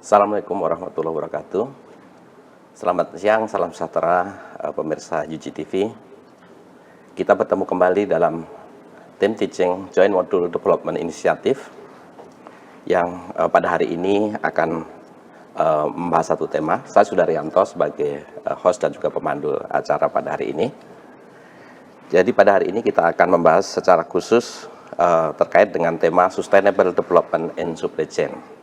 Assalamualaikum warahmatullahi wabarakatuh. Selamat siang, salam sejahtera pemirsa UG TV. Kita bertemu kembali dalam Team Teaching Joint Module Development Initiative yang pada hari ini akan membahas satu tema. Saya Sudaryanto sebagai host dan juga pemandu acara pada hari ini. Jadi pada hari ini kita akan membahas secara khusus terkait dengan tema Sustainable Development in Supply Chain.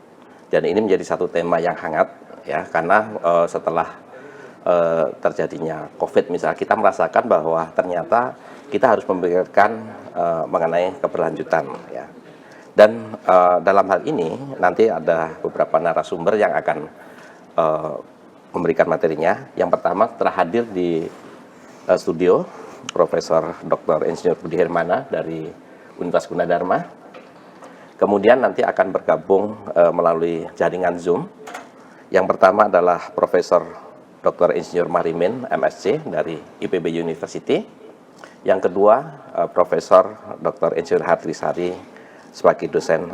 Dan ini menjadi satu tema yang hangat ya, karena setelah terjadinya COVID misalnya, kita merasakan bahwa ternyata kita harus memikirkan mengenai keberlanjutan ya. Dan dalam hal ini nanti ada beberapa narasumber yang akan memberikan materinya. Yang pertama terhadir di studio Profesor Dr. Insinyur Budi Hermana dari Universitas Gunadarma. Kemudian nanti akan bergabung melalui jaringan Zoom. Yang pertama adalah Profesor Dr. Insinyur Marimin, MSc dari IPB University. Yang kedua, Profesor Dr. Insinyur Hadrisari sebagai dosen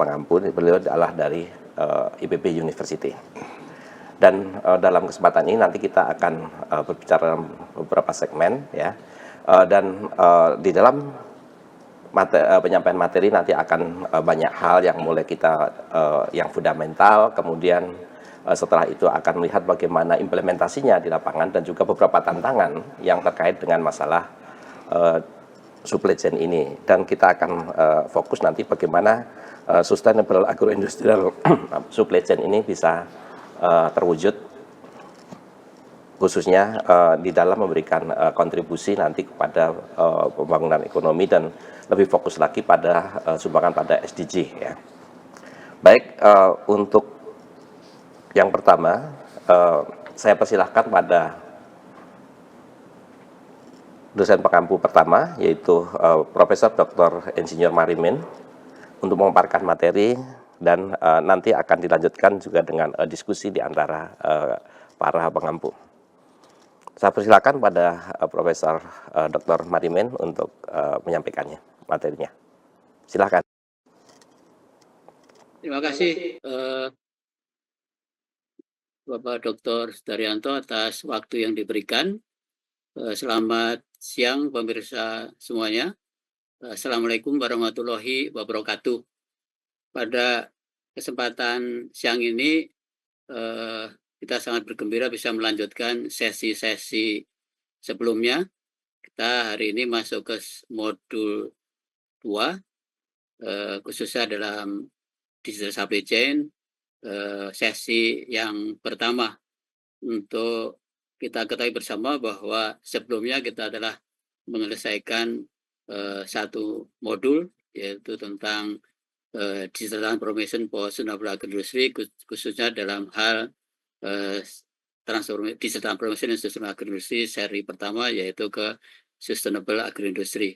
pengampu. Beliau adalah dari IPB University. Dan dalam kesempatan ini nanti kita akan berbicara dalam beberapa segmen ya. Dan di dalam penyampaian materi nanti akan banyak hal yang mulai kita yang fundamental, kemudian setelah itu akan melihat bagaimana implementasinya di lapangan dan juga beberapa tantangan yang terkait dengan masalah supply chain ini. Dan kita akan fokus nanti bagaimana sustainable agroindustrial supply chain ini bisa terwujud, khususnya di dalam memberikan kontribusi nanti kepada pembangunan ekonomi dan lebih fokus lagi pada sumbangan pada SDG ya. Baik, untuk yang pertama saya persilahkan pada dosen pengampu pertama, yaitu Profesor Dr. Insinyur Marimin untuk memaparkan materi, dan nanti akan dilanjutkan juga dengan diskusi di antara para pengampu. Saya persilakan pada Profesor Dr. Marimin untuk menyampaikannya materinya. Silakan. Terima kasih Bapak Dr. Sudaryanto atas waktu yang diberikan. Selamat siang pemirsa semuanya. Assalamualaikum warahmatullahi wabarakatuh. Pada kesempatan siang ini kita sangat bergembira bisa melanjutkan sesi-sesi sebelumnya. Kita hari ini masuk ke modul 2, khususnya dalam digital supply chain, sesi yang pertama. Untuk kita ketahui bersama bahwa sebelumnya kita adalah menyelesaikan satu modul, yaitu tentang digital transformation for sustainable agroindustry, khususnya dalam hal digital transformation and sustainable agroindustry seri pertama, yaitu ke sustainable agroindustry.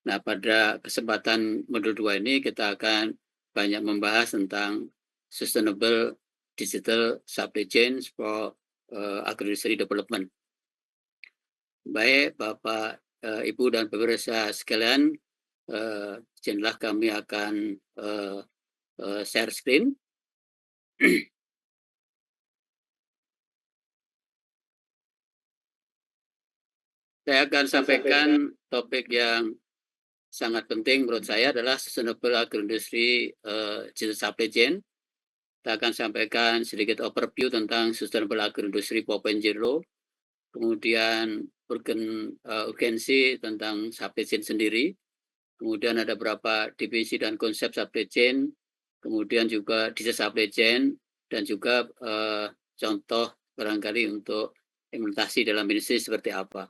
Nah, pada kesempatan modul 2 ini kita akan banyak membahas tentang sustainable digital supply chain for agroindustry development. Baik Bapak, Ibu dan pemirsa sekalian, izinlah kami akan share screen. Saya akan sampaikan topik yang sangat penting menurut saya adalah sustainable agroindustry digital supply chain. Kita akan sampaikan sedikit overview tentang sustainable agroindustry 4.0, kemudian urgensi tentang supply chain sendiri, kemudian ada beberapa definisi dan konsep supply chain, kemudian juga digital supply chain, dan juga contoh barangkali untuk implementasi dalam industri seperti apa.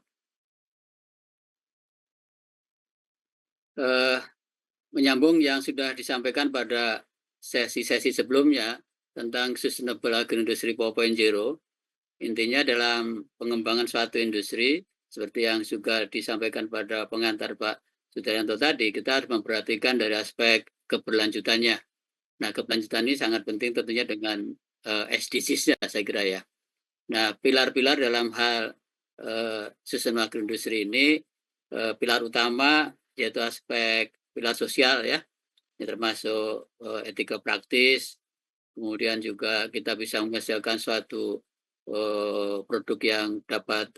Menyambung yang sudah disampaikan pada sesi-sesi sebelumnya tentang sustainable agroindustry 4.0, intinya dalam pengembangan suatu industri seperti yang juga disampaikan pada pengantar Pak Sudaryanto tadi, kita harus memperhatikan dari aspek keberlanjutannya. Nah, keberlanjutan ini sangat penting tentunya dengan SDGs-nya saya kira ya. Nah, pilar-pilar dalam hal sustainable agroindustry ini, pilar utama yaitu aspek pilar sosial ya, ini termasuk etika praktis, kemudian juga kita bisa menghasilkan suatu produk yang dapat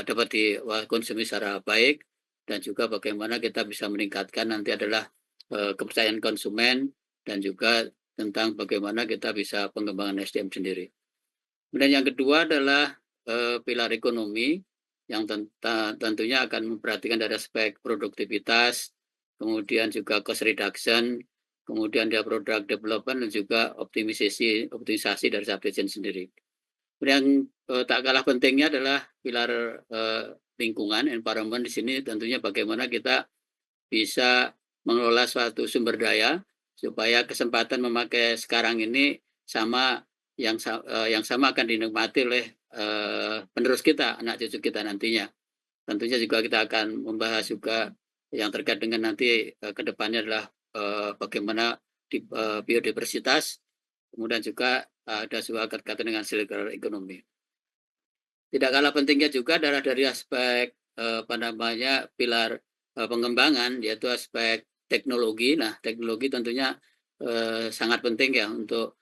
dapat dikonsumsi secara baik, dan juga bagaimana kita bisa meningkatkan nanti adalah kepercayaan konsumen, dan juga tentang bagaimana kita bisa pengembangan SDM sendiri. Kemudian yang kedua adalah pilar ekonomi yang tentunya akan memperhatikan dari aspek produktivitas, kemudian juga cost reduction, kemudian dia product development, dan juga optimisasi dari supply chain sendiri. Kemudian tak kalah pentingnya adalah pilar lingkungan, environment. Di sini tentunya bagaimana kita bisa mengelola suatu sumber daya supaya kesempatan memakai sekarang ini sama yang sama akan dinikmati oleh penerus kita, anak cucu kita nantinya. Tentunya juga kita akan membahas juga yang terkait dengan nanti ke depannya adalah bagaimana biodiversitas, kemudian juga ada sebuah kaitan dengan circular economy. Tidak kalah pentingnya juga adalah dari aspek pilar pengembangan, yaitu aspek teknologi. Nah, teknologi tentunya sangat penting ya untuk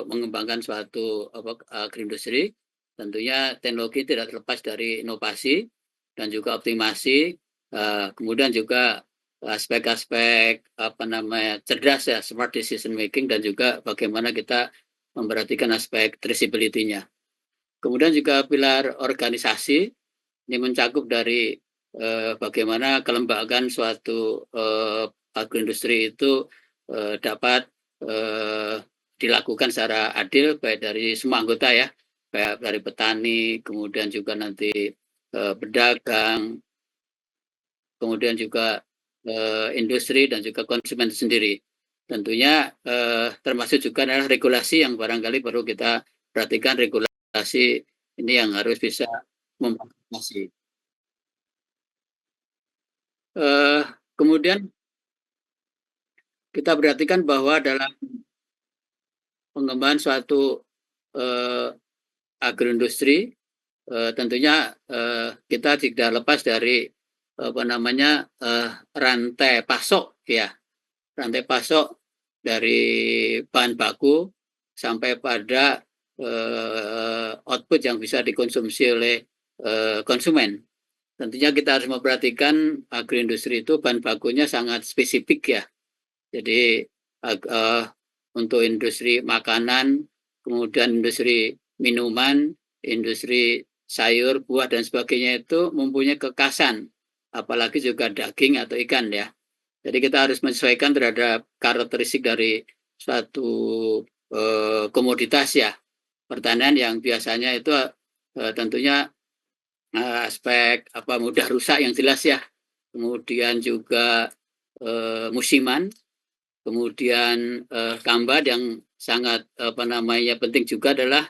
mengembangkan suatu agroindustri. Tentunya teknologi tidak terlepas dari inovasi dan juga optimasi, kemudian juga aspek-aspek cerdas ya, smart decision making, dan juga bagaimana kita memperhatikan aspek traceability-nya. Kemudian juga pilar organisasi, ini mencakup dari bagaimana kelembagaan suatu agroindustri itu dapat dilakukan secara adil, baik dari semua anggota ya, baik dari petani, kemudian juga nanti pedagang, kemudian juga industri, dan juga konsumen sendiri. Tentunya termasuk juga adalah regulasi yang barangkali perlu kita perhatikan, regulasi ini yang harus bisa memfasilitasi. Kemudian kita perhatikan bahwa dalam pengembangan suatu agroindustri, tentunya kita tidak lepas dari rantai pasok ya, rantai pasok dari bahan baku sampai pada output yang bisa dikonsumsi oleh konsumen. Tentunya kita harus memperhatikan agroindustri itu bahan bakunya sangat spesifik ya. Jadi untuk industri makanan, kemudian industri minuman, industri sayur, buah, dan sebagainya itu mempunyai kekasan, apalagi juga daging atau ikan ya. Jadi kita harus menyesuaikan terhadap karakteristik dari suatu komoditas ya. Pertanian yang biasanya itu tentunya aspek mudah rusak yang jelas ya. Kemudian juga musiman, kemudian tambahan yang sangat penting juga adalah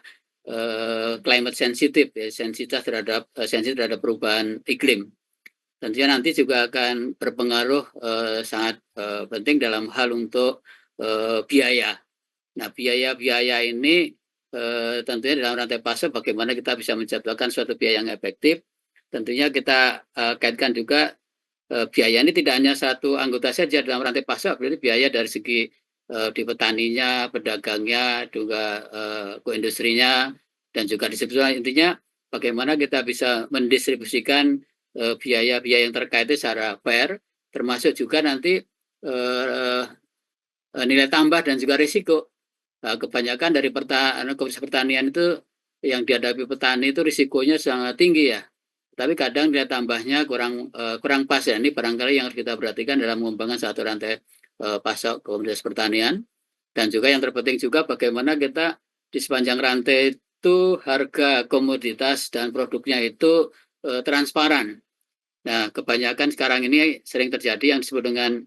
climate sensitive ya, sensitif terhadap perubahan iklim. Tentunya nanti juga akan berpengaruh sangat penting dalam hal untuk biaya. Nah, biaya ini tentunya dalam rantai pasok bagaimana kita bisa menciptakan suatu biaya yang efektif. Tentunya kita kaitkan juga biaya ini tidak hanya satu anggota saja dalam rantai pasok, berarti biaya dari segi di petaninya, pedagangnya, juga industrinya, dan juga distribusinya. Intinya bagaimana kita bisa mendistribusikan biaya-biaya yang terkait secara fair, termasuk juga nanti nilai tambah dan juga risiko. Kebanyakan dari pertanian itu yang dihadapi petani itu risikonya sangat tinggi ya. Tapi kadang nilai tambahnya kurang pas ya. Ini barangkali yang harus kita perhatikan dalam mengembangkan satu rantai pasok komoditas pertanian. Dan juga yang terpenting juga bagaimana kita di sepanjang rantai itu harga komoditas dan produknya itu transparan. Nah, kebanyakan sekarang ini sering terjadi yang disebut dengan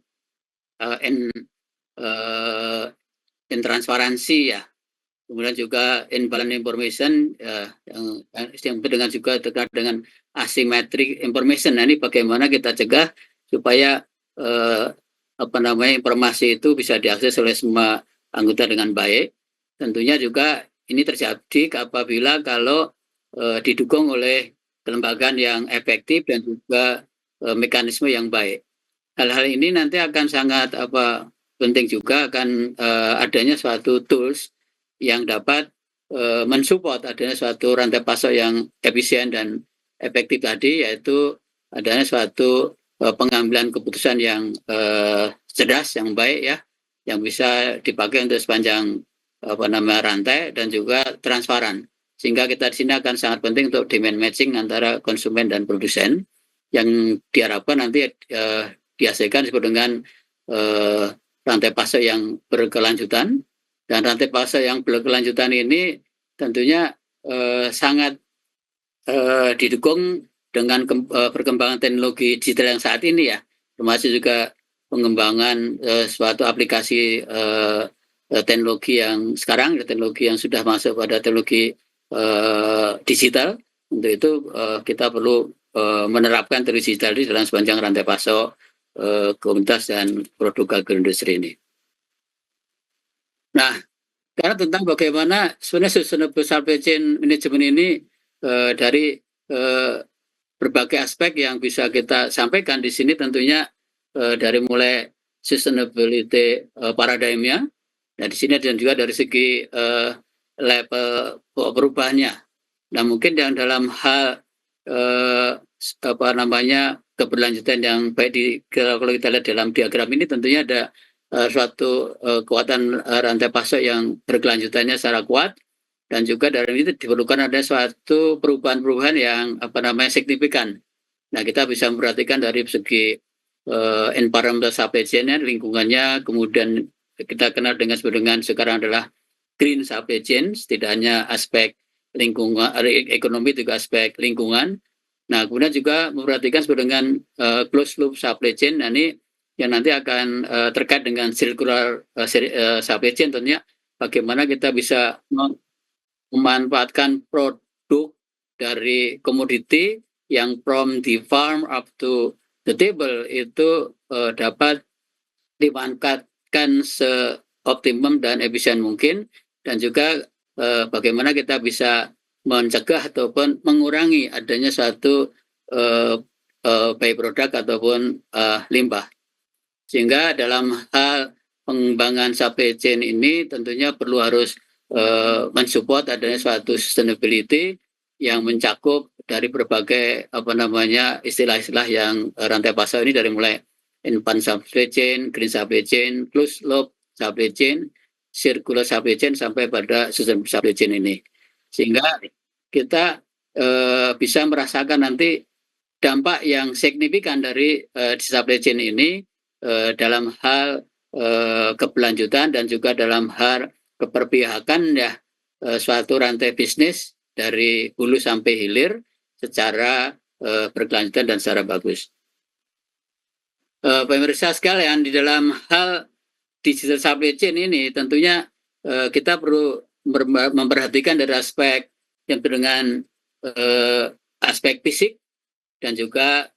intransparansi ya. Kemudian juga imbalance information yang dengan juga terkait dengan asymmetric information. Nah, ini bagaimana kita cegah supaya informasi itu bisa diakses oleh semua anggota dengan baik. Tentunya juga ini terjadi apabila kalau didukung oleh kelembagaan yang efektif dan juga mekanisme yang baik. Hal-hal ini nanti akan sangat penting juga akan adanya suatu tools yang dapat mensupport adanya suatu rantai pasok yang efisien dan efektif tadi, yaitu adanya suatu pengambilan keputusan yang cerdas, yang baik ya, yang bisa dipakai untuk sepanjang rantai dan juga transparan. Sehingga kita di sini akan sangat penting untuk demand matching antara konsumen dan produsen yang diharapkan nanti dihasilkan disebut dengan rantai pasok yang berkelanjutan. Dan rantai pasok yang berkelanjutan ini tentunya sangat didukung dengan perkembangan teknologi digital yang saat ini ya, termasuk juga pengembangan suatu aplikasi teknologi yang sekarang, teknologi yang sudah masuk pada teknologi digital. Untuk itu kita perlu menerapkan teknologi digital di dalam sepanjang rantai pasok komoditas dan produk agroindustri ini. Nah, karena tentang bagaimana sebenarnya sustainable supply chain management ini dari berbagai aspek yang bisa kita sampaikan di sini, tentunya dari mulai sustainability paradigmnya, dan di sini dan juga dari segi level perubahannya. Nah, mungkin yang dalam hal keberlanjutan yang baik kalau kita lihat dalam diagram ini, tentunya ada suatu kekuatan rantai pasok yang berkelanjutannya secara kuat, dan juga dari itu diperlukan ada suatu perubahan-perubahan yang signifikan. Nah, kita bisa memperhatikan dari segi environmental supply chain, lingkungannya, kemudian kita kenal dengan sekarang adalah green supply chain, tidak hanya aspek lingkungan, ekonomi, juga aspek lingkungan. Nah, kemudian juga memperhatikan dengan closed loop supply chain. Nah, ini yang nanti akan terkait dengan circular supply chain, tentunya bagaimana kita bisa memanfaatkan produk dari komoditi yang from the farm up to the table itu dapat dimanfaatkan seoptimum dan efisien mungkin, dan juga bagaimana kita bisa mencegah ataupun mengurangi adanya suatu byproduct ataupun limbah. Sehingga dalam hal pengembangan supply chain ini tentunya perlu harus mensupport adanya suatu sustainability yang mencakup dari berbagai istilah-istilah yang rantai pasok ini, dari mulai advanced supply chain, green supply chain, closed loop supply chain, circular supply chain, sampai pada sustainable supply chain ini. Sehingga kita bisa merasakan nanti dampak yang signifikan dari supply chain ini dalam hal keberlanjutan dan juga dalam hal keperpihakan ya suatu rantai bisnis dari hulu sampai hilir secara berkelanjutan dan secara bagus. Pemirsa sekalian, di dalam hal digital supply chain ini tentunya kita perlu memperhatikan dari aspek yang dengan aspek fisik dan juga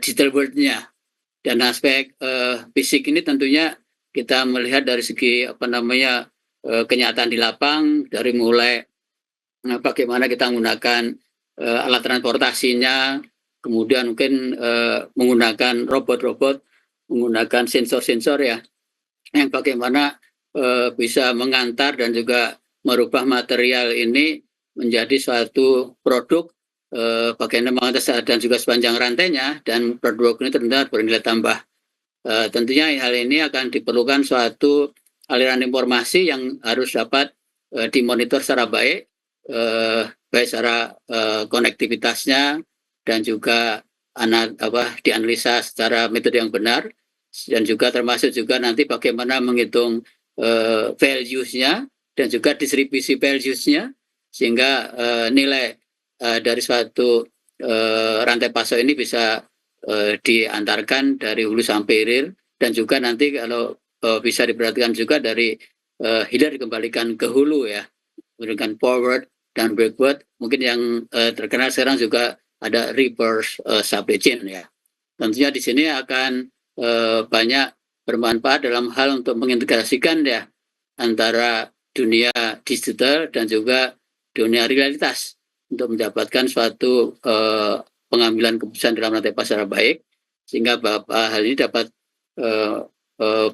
digital world-nya. Dan aspek fisik ini tentunya kita melihat dari segi kenyataan di lapang, dari mulai bagaimana kita menggunakan alat transportasinya, kemudian mungkin menggunakan robot-robot, menggunakan sensor-sensor ya, yang bagaimana bisa mengantar dan juga merubah material ini menjadi suatu produk bagaimana dan juga sepanjang rantainya, dan produk ini tentunya bernilai tambah. Tentunya hal ini akan diperlukan suatu aliran informasi yang harus dapat dimonitor secara baik, baik secara konektivitasnya dan juga dianalisa secara metode yang benar, dan juga termasuk juga nanti bagaimana menghitung values-nya dan juga distribusi values-nya, sehingga nilai dari suatu rantai pasok ini bisa diantarkan dari hulu sampai hilir, dan juga nanti kalau bisa diperhatikan juga dari hilir dikembalikan ke hulu ya, dengan forward dan backward. Mungkin yang terkenal sekarang juga ada reverse supply chain ya. Tentunya di sini akan banyak bermanfaat dalam hal untuk mengintegrasikan ya antara dunia digital dan juga dunia realitas, untuk mendapatkan suatu pengambilan keputusan dalam rantai pasar baik, sehingga hal ini dapat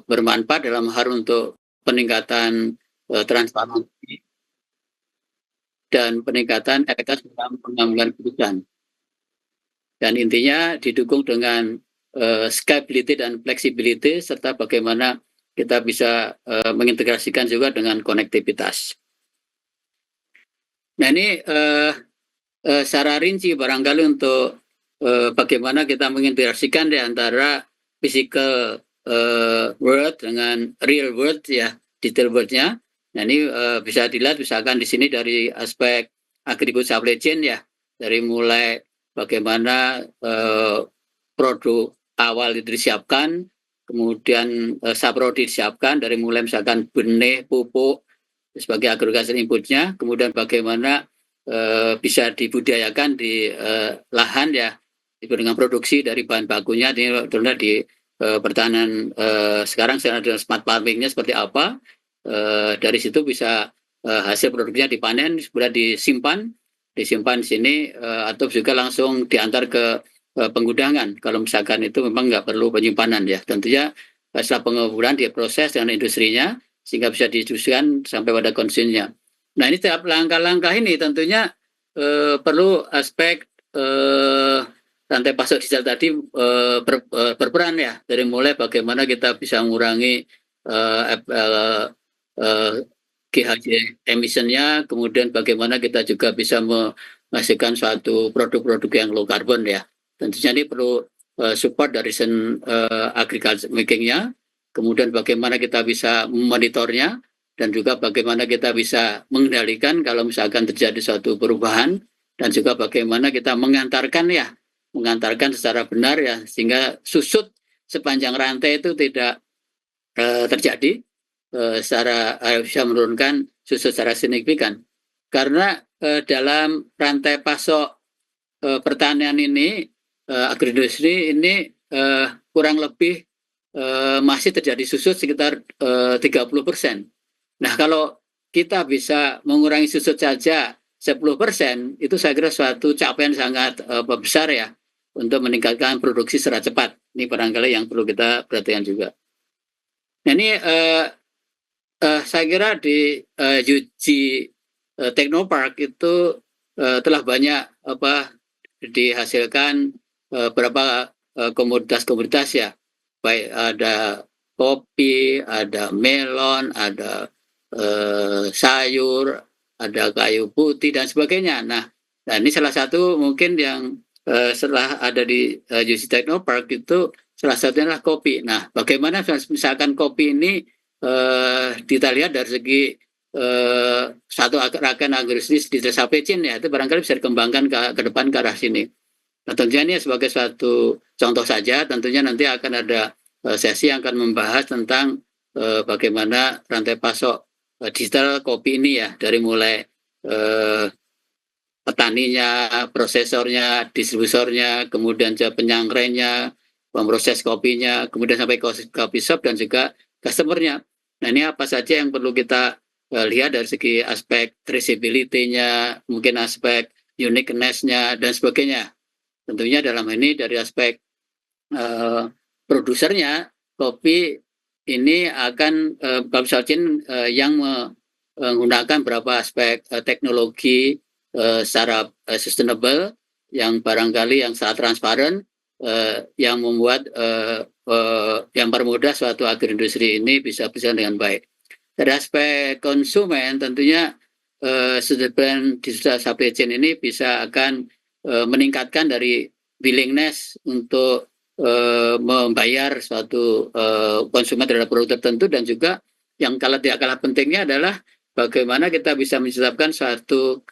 bermanfaat dalam hal untuk peningkatan transparansi dan peningkatan efektivitas dalam pengambilan keputusan. Dan intinya didukung dengan scalability dan flexibility serta bagaimana kita bisa mengintegrasikan juga dengan konektivitas. Nah ini secara rinci barangkali untuk bagaimana kita mengintegrasikan di antara physical world dengan real world ya, detail world-nya. Nah ini bisa dilihat misalkan di sini dari aspek agri-food supply chain ya, dari mulai bagaimana produk awal itu disiapkan, kemudian saprodi disiapkan dari mulai misalkan benih, pupuk sebagai agregasi inputnya, kemudian bagaimana bisa dibudidayakan di lahan ya, dengan produksi dari bahan bakunya, terutama di pertanian sekarang dengan smart farmingnya seperti apa, dari situ bisa hasil produknya dipanen, kemudian disimpan di sini atau juga langsung diantar ke penggudangan. Kalau misalkan itu memang nggak perlu penyimpanan ya, tentunya setelah pengumpulan diproses dengan industrinya sehingga bisa didistribusikan sampai pada konsumennya. Nah ini setiap langkah-langkah ini tentunya perlu aspek rantai pasok digital tadi berperan ya, dari mulai bagaimana kita bisa mengurangi GHG emissionnya, kemudian bagaimana kita juga bisa menghasilkan suatu produk-produk yang low carbon ya. Tentunya ini perlu support dari agriculture makingnya, kemudian bagaimana kita bisa memonitornya, dan juga bagaimana kita bisa mengendalikan kalau misalkan terjadi suatu perubahan, dan juga bagaimana kita mengantarkan secara benar ya, sehingga susut sepanjang rantai itu tidak terjadi secara bisa menurunkan susut secara signifikan. Karena dalam rantai pasok pertanian ini, agroindustri ini kurang lebih masih terjadi susut sekitar 30%. Nah kalau kita bisa mengurangi susut saja 10%, itu saya kira suatu capaian sangat besar ya untuk meningkatkan produksi secara cepat. Ini barangkali yang perlu kita perhatikan juga. Nah ini saya kira di UG Technopark itu telah banyak dihasilkan beberapa komoditas-komoditas ya, baik ada kopi, ada melon, ada sayur, ada kayu putih dan sebagainya. Nah ini salah satu mungkin yang setelah ada di UC Technopark itu salah satunya adalah kopi. Nah bagaimana misalkan kopi ini kita lihat dari segi satu rangkaian agribisnis di desa Pecin ya, itu barangkali bisa dikembangkan ke depan ke arah sini. Nah tentunya ini sebagai suatu contoh saja, tentunya nanti akan ada sesi yang akan membahas tentang bagaimana rantai pasok digital kopi ini ya, dari mulai petaninya, prosesornya, distributornya, kemudian penyangrainya, pemproses kopinya, kemudian sampai kopi shop dan juga customernya. Nah ini apa saja yang perlu kita lihat dari segi aspek traceability-nya, mungkin aspek uniqueness-nya dan sebagainya. Tentunya dalam ini dari aspek produsernya, kopi ini akan yang menggunakan beberapa aspek teknologi secara sustainable, yang barangkali yang sangat transparan, yang membuat yang permudah suatu agroindustri ini bisa berjalan dengan baik. Dari aspek konsumen tentunya digital supply chain ini bisa akan meningkatkan dari willingness untuk membayar suatu konsumen terhadap produk tertentu, dan juga yang tidak kalah pentingnya adalah bagaimana kita bisa menciptakan suatu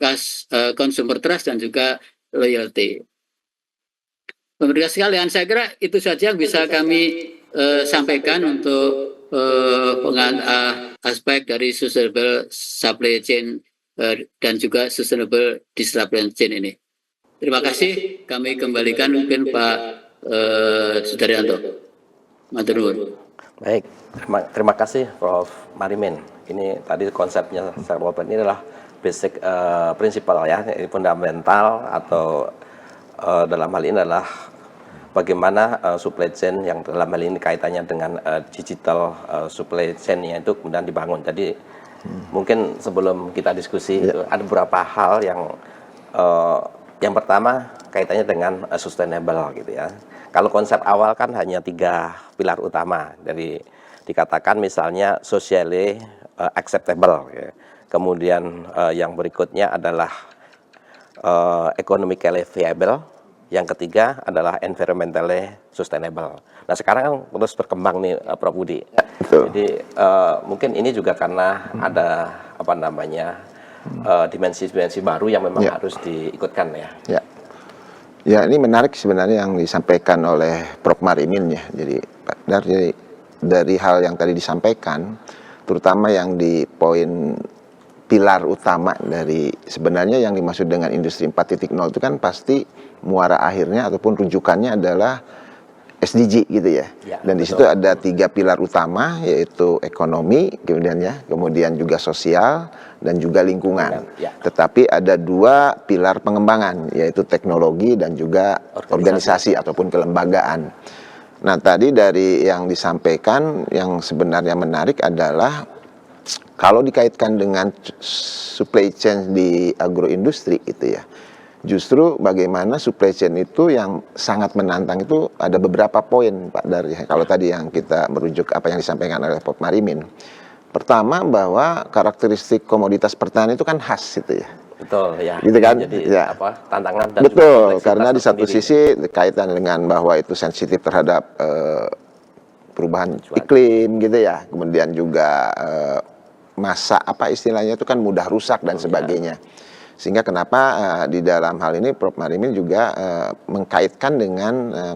consumer trust dan juga loyalty. Pemirsa sekalian, saya kira itu saja yang bisa kami sampaikan untuk aspek dari sustainable supply chain dan juga sustainable distribution chain ini. Terima kasih, kami kembalikan mungkin Pak Sudaryanto. Matur nuwun. Baik, terima kasih Prof. Marimin. Ini tadi konsepnya ini adalah basic prinsipal ya, ini fundamental atau dalam hal ini adalah bagaimana supply chain yang dalam hal ini kaitannya dengan digital supply chain-nya itu kemudian dibangun. Jadi mungkin sebelum kita diskusi itu ada beberapa hal yang pertama kaitannya dengan sustainable gitu ya. Kalau konsep awal kan hanya 3 pilar utama, dari dikatakan misalnya socially acceptable ya. Kemudian yang berikutnya adalah economically viable, yang ketiga adalah environmentally sustainable. Nah sekarang kan terus berkembang nih Prof Budi. Jadi mungkin ini juga karena ada apa namanya dimensi-dimensi baru yang memang harus diikutkan ya. Ya, ini menarik sebenarnya yang disampaikan oleh Prof Marimin ya. Jadi dari hal yang tadi disampaikan, terutama yang di poin pilar utama dari sebenarnya yang dimaksud dengan industri 4.0 itu kan pasti muara akhirnya ataupun rujukannya adalah SDG gitu ya. Dan di situ ada 3 pilar utama, yaitu ekonomi, kemudian juga sosial dan juga lingkungan. Tetapi ada 2 pilar pengembangan, yaitu teknologi dan juga organisasi ataupun kelembagaan. Nah, tadi dari yang disampaikan yang sebenarnya menarik adalah kalau dikaitkan dengan supply chain di agroindustri itu ya, justru bagaimana supply chain itu yang sangat menantang itu ada beberapa poin Pak Dar ya. Kalau tadi yang kita merujuk apa yang disampaikan oleh Prof Marimin. Pertama, bahwa karakteristik komoditas pertanian itu kan khas itu ya. Betul ya. Gitu kan? Jadi ya. Tantangan dan betul, karena di satu sisi kaitan dengan bahwa itu sensitif terhadap perubahan iklim gitu ya. Kemudian juga masa apa istilahnya itu kan mudah rusak dan sebagainya. Sehingga kenapa di dalam hal ini Prof Marimin juga mengkaitkan dengan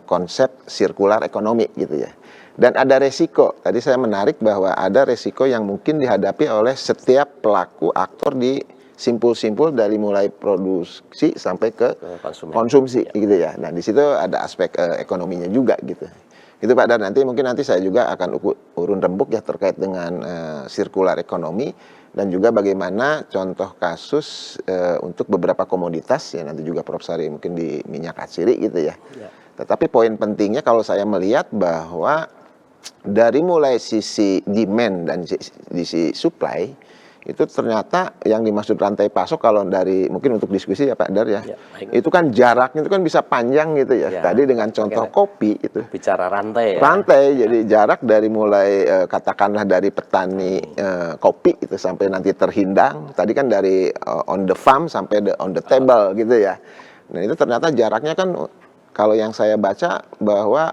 konsep sirkular ekonomi gitu ya. Dan ada resiko, tadi saya menarik bahwa ada resiko yang mungkin dihadapi oleh setiap pelaku aktor di simpul-simpul dari mulai produksi sampai ke konsumsi gitu ya. Nah di situ ada aspek ekonominya juga gitu. Itu Pak Dar, nanti saya juga akan urun rembuk ya terkait dengan sirkular ekonomi dan juga bagaimana contoh kasus untuk beberapa komoditas ya, nanti juga Prof Sari mungkin di minyak atsiri gitu ya. Tetapi poin pentingnya kalau saya melihat bahwa dari mulai sisi demand dan sisi supply itu ternyata yang dimaksud rantai pasok kalau dari mungkin untuk diskusi ya Pak Dar ya, itu kan jaraknya itu kan bisa panjang gitu ya. Tadi dengan contoh kopi itu bicara rantai ya. Rantai, jadi jarak dari mulai katakanlah dari petani kopi itu sampai nanti terhindang. Tadi kan dari on the farm sampai on the table gitu ya. Nah itu ternyata jaraknya kan kalau yang saya baca bahwa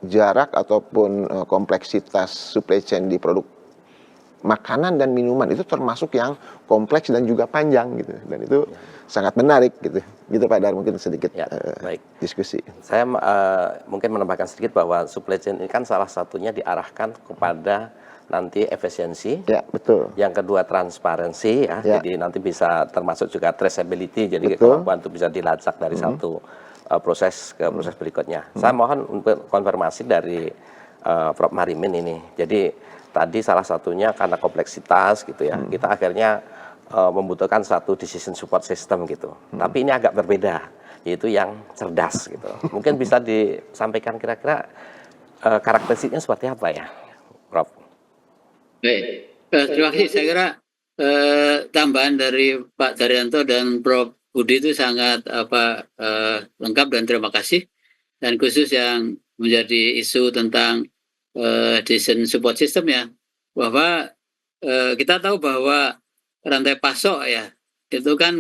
jarak ataupun kompleksitas supply chain di produk makanan dan minuman itu termasuk yang kompleks dan juga panjang gitu, dan itu sangat menarik gitu Pak Dar, mungkin sedikit baik. Diskusi. Saya mungkin menambahkan sedikit bahwa supply chain ini kan salah satunya diarahkan kepada nanti efisiensi, betul. Yang kedua transparansi ya, jadi nanti bisa termasuk juga traceability, jadi kemampuan untuk bisa dilacak dari satu proses ke proses berikutnya. Saya mohon untuk konfirmasi dari Prof Marimin ini. Jadi tadi salah satunya karena kompleksitas gitu ya, kita akhirnya membutuhkan satu decision support system gitu. Tapi ini agak berbeda, yaitu yang cerdas gitu. Mungkin bisa disampaikan kira-kira karakteristiknya seperti apa ya, Prof? Baik, terima kasih. Saya kira tambahan dari Pak Daryanto dan Prof Budi itu sangat lengkap dan terima kasih. Dan khusus yang menjadi isu tentang decision support system ya, bahwa kita tahu bahwa rantai pasok ya itu kan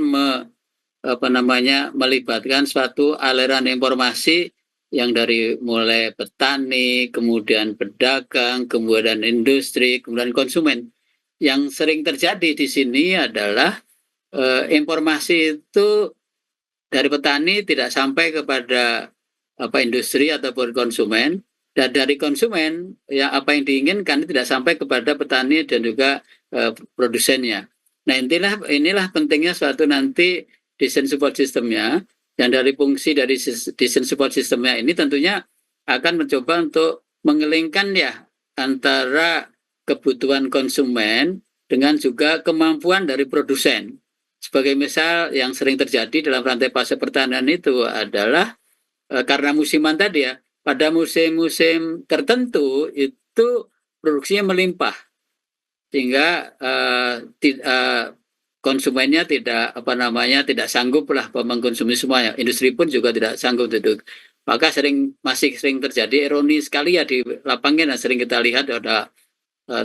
melibatkan suatu aliran informasi yang dari mulai petani, kemudian pedagang, kemudian industri, kemudian konsumen. Yang sering terjadi di sini adalah informasi itu dari petani tidak sampai kepada industri ataupun konsumen, dan dari konsumen ya apa yang diinginkan tidak sampai kepada petani dan juga produsennya. Nah inilah pentingnya suatu nanti desain support systemnya, dan dari fungsi dari desain support systemnya ini tentunya akan mencoba untuk mengelingkan ya antara kebutuhan konsumen dengan juga kemampuan dari produsen. Sebagai misal yang sering terjadi dalam rantai pasok pertanian itu adalah karena musiman tadi ya, pada musim-musim tertentu itu produksinya melimpah sehingga konsumennya tidak sanggup lah mengkonsumsi semuanya. Industri pun juga tidak sanggup itu. Maka masih sering terjadi ironi sekali ya di lapangan. Sering kita lihat ada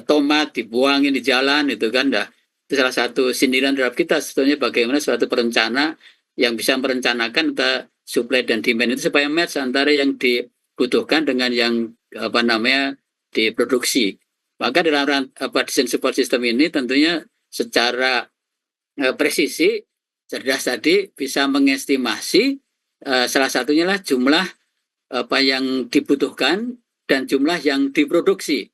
tomat dibuangin di jalan itu kan. Itu salah satu sindiran terhadap kita sebetulnya, bagaimana suatu perencana yang bisa merencanakan supply dan demand itu supaya match antara yang dibutuhkan dengan yang diproduksi. Maka dalam desain support system ini tentunya secara presisi, cerdas tadi bisa mengestimasi salah satunya lah jumlah apa yang dibutuhkan dan jumlah yang diproduksi.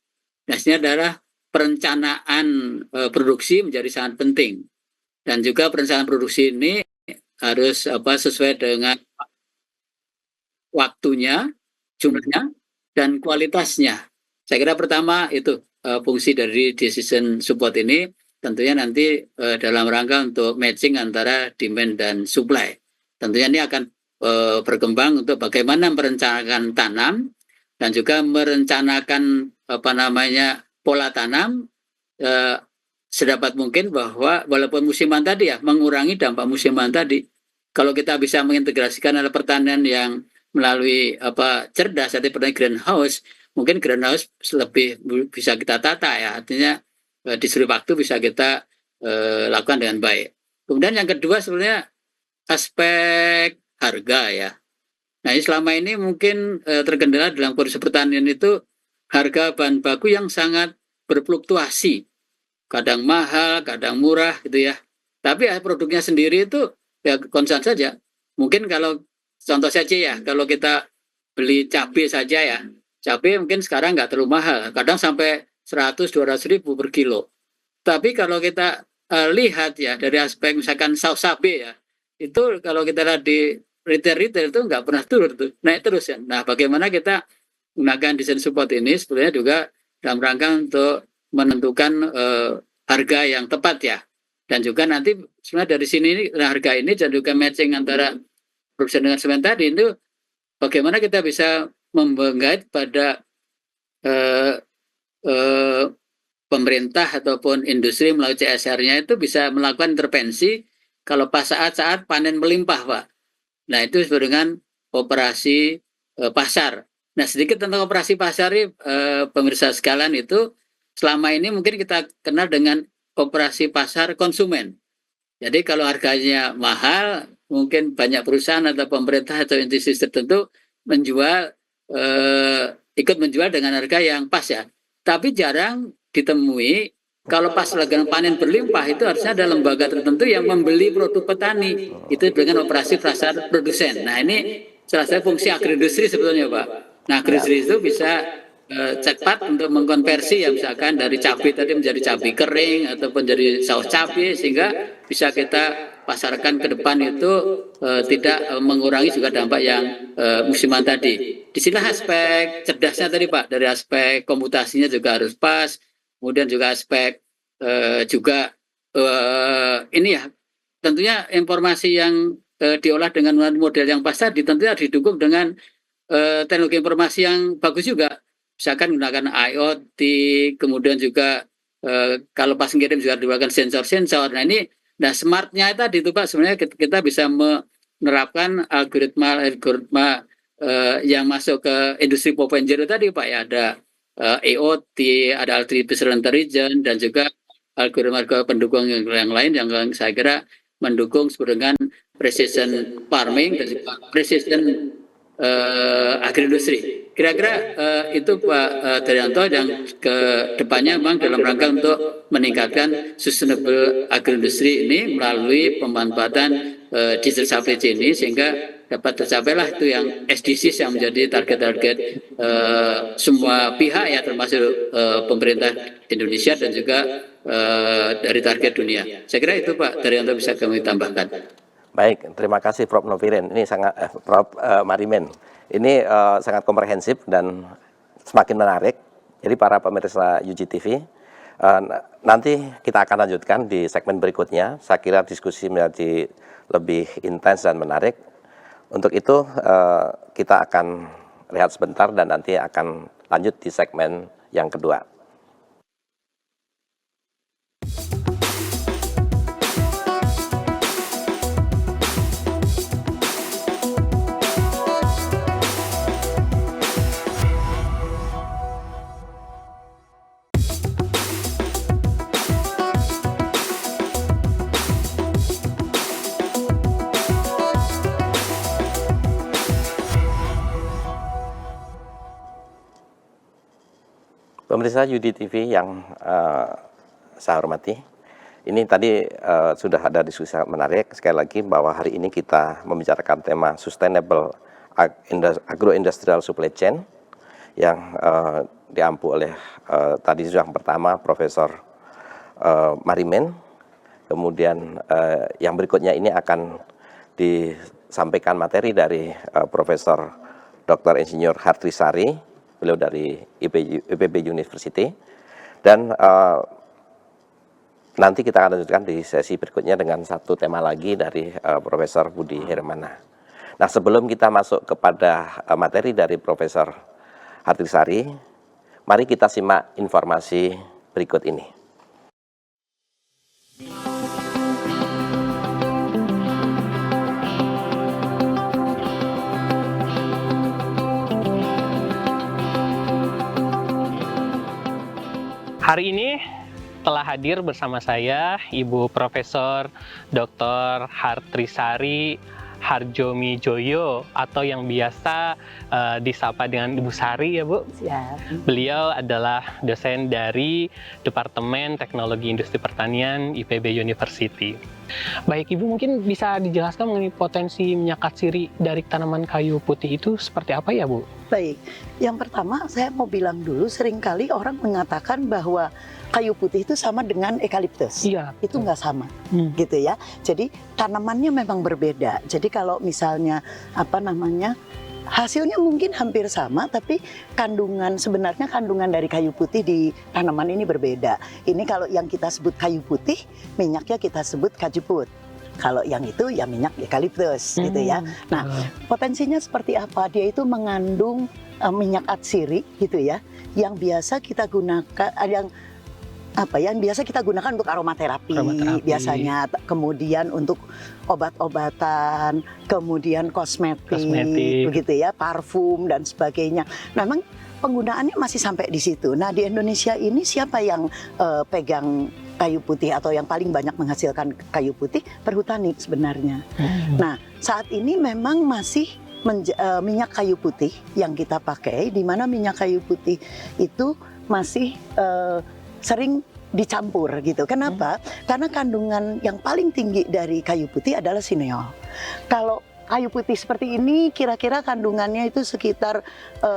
Nah, ini adalah perencanaan produksi menjadi sangat penting. Dan juga perencanaan produksi ini harus sesuai dengan waktunya, jumlahnya, dan kualitasnya. Saya kira pertama itu fungsi dari decision support ini tentunya nanti dalam rangka untuk matching antara demand dan supply. Tentunya ini akan berkembang untuk bagaimana merencanakan tanam dan juga merencanakan pola tanam sedapat mungkin bahwa walaupun musiman tadi ya, mengurangi dampak musiman tadi. Kalau kita bisa mengintegrasikan adalah pertanian yang melalui cerdas, seperti pertanian greenhouse, mungkin greenhouse lebih bisa kita tata ya, artinya di seluruh waktu bisa kita lakukan dengan baik. Kemudian yang kedua sebenarnya aspek harga ya. Nah, ini selama ini mungkin terkendala dalam kondisi pertanian itu harga bahan baku yang sangat berfluktuasi. Kadang mahal, kadang murah gitu ya. Tapi produknya sendiri itu ya konstan saja. Mungkin kalau contoh saja ya, kalau kita beli cabai saja ya, cabai mungkin sekarang nggak terlalu mahal, kadang sampai 100-200 ribu per kilo. Tapi kalau kita lihat ya dari aspek misalkan saus cabai ya, itu kalau kita lihat di retail itu nggak pernah turun tuh, naik terus ya. Nah, bagaimana kita gunakan desain support ini sebenarnya juga dalam rangka untuk menentukan harga yang tepat ya. Dan juga nanti sebenarnya dari sini harga ini dan juga matching antara produksi dengan semen tadi itu bagaimana kita bisa menggait pada pemerintah ataupun industri melalui CSR-nya itu bisa melakukan intervensi kalau pas saat-saat panen melimpah, Pak. Nah, itu disebut dengan operasi pasar. Nah, sedikit tentang operasi pasar ini, pemirsa sekalian, itu selama ini mungkin kita kenal dengan operasi pasar konsumen. Jadi kalau harganya mahal, mungkin banyak perusahaan atau pemerintah atau institusi tertentu ikut menjual dengan harga yang pas ya. Tapi jarang ditemui kalau pas lagi panen berlimpah itu harusnya ada lembaga tertentu yang membeli produk petani. Itu dengan operasi pasar produsen. Nah, ini salah satu fungsi agroindustri sebetulnya, Pak. Nah, agroindustri itu bisa cepat untuk mengkonversi ya, misalkan dari cabai tadi menjadi cabai kering ataupun jadi saus cabai, sehingga bisa kita pasarkan ke depan itu tidak mengurangi juga dampak yang musiman tadi. Disinilah aspek cerdasnya tadi, Pak, dari aspek komputasinya juga harus pas, kemudian juga aspek ini ya, tentunya informasi yang diolah dengan model yang pas tadi tentunya didukung dengan teknologi informasi yang bagus juga. Misalkan menggunakan IoT, kemudian juga kalau pas ngirim juga digunakan sensor-sensor. Nah smartnya tadi itu Pak, sebenarnya kita bisa menerapkan algoritma yang masuk ke industri 4.0 tadi Pak ya, ada IoT, ada artificial intelligence, dan juga algoritma pendukung yang lain yang saya kira mendukung dengan precision farming dan juga precision agroindustri. Kira-kira itu Pak Daryanto, yang ke depannya memang dalam rangka untuk meningkatkan sustainable agroindustri ini melalui pemanfaatan digital supply chain ini, sehingga dapat tercapailah itu yang SDGs yang menjadi target-target semua pihak ya, termasuk pemerintah Indonesia dan juga dari target dunia. Saya kira itu Pak Daryanto bisa kami tambahkan. Baik, terima kasih Prof. Noviren. Ini sangat Prof. Marimen. Ini sangat komprehensif dan semakin menarik. Jadi para pemirsa UGTV, nanti kita akan lanjutkan di segmen berikutnya. Saya kira diskusi menjadi lebih intens dan menarik. Untuk itu kita akan rehat sebentar dan nanti akan lanjut di segmen yang kedua. Pemirsa Yudi TV yang saya hormati, ini tadi sudah ada diskusi sangat menarik. Sekali lagi bahwa hari ini kita membicarakan tema Sustainable Agro-Industrial Supply Chain yang diampu oleh tadi yang pertama Profesor Marimen. Kemudian yang berikutnya ini akan disampaikan materi dari Profesor Dr. Insinyur Hartrisari, beliau dari IPB University, dan nanti kita akan lanjutkan di sesi berikutnya dengan satu tema lagi dari Profesor Budi Hermana. Nah, sebelum kita masuk kepada materi dari Profesor Hartrisari, mari kita simak informasi berikut ini. Hari ini telah hadir bersama saya Ibu Profesor Dr. Hartrisari Harjomijoyo atau yang biasa disapa dengan Ibu Sari ya Bu. Siap. Beliau adalah dosen dari Departemen Teknologi Industri Pertanian IPB University. Baik Ibu, mungkin bisa dijelaskan mengenai potensi minyak atsiri dari tanaman kayu putih itu seperti apa ya Bu? Baik, yang pertama saya mau bilang dulu, seringkali orang mengatakan bahwa kayu putih itu sama dengan eukaliptus. Iya. Itu nggak sama, gitu ya. Jadi tanamannya memang berbeda. Jadi kalau misalnya hasilnya mungkin hampir sama, tapi sebenarnya kandungan dari kayu putih di tanaman ini berbeda. Ini kalau yang kita sebut kayu putih, minyaknya kita sebut kajuput. Kalau yang itu ya minyak eukaliptus gitu ya. Nah, potensinya seperti apa? Dia itu mengandung minyak atsiri gitu ya, yang biasa kita gunakan yang biasa kita gunakan untuk aromaterapi. Biasanya, kemudian untuk obat-obatan, kemudian kosmetik, begitu ya, parfum dan sebagainya. Memang penggunaannya masih sampai di situ. Nah, di Indonesia ini siapa yang pegang kayu putih atau yang paling banyak menghasilkan kayu putih? Perhutani sebenarnya. Nah, saat ini memang masih minyak kayu putih yang kita pakai, di mana minyak kayu putih itu masih sering dicampur gitu. Kenapa? Karena kandungan yang paling tinggi dari kayu putih adalah sineol. Kalau kayu putih seperti ini kira-kira kandungannya itu sekitar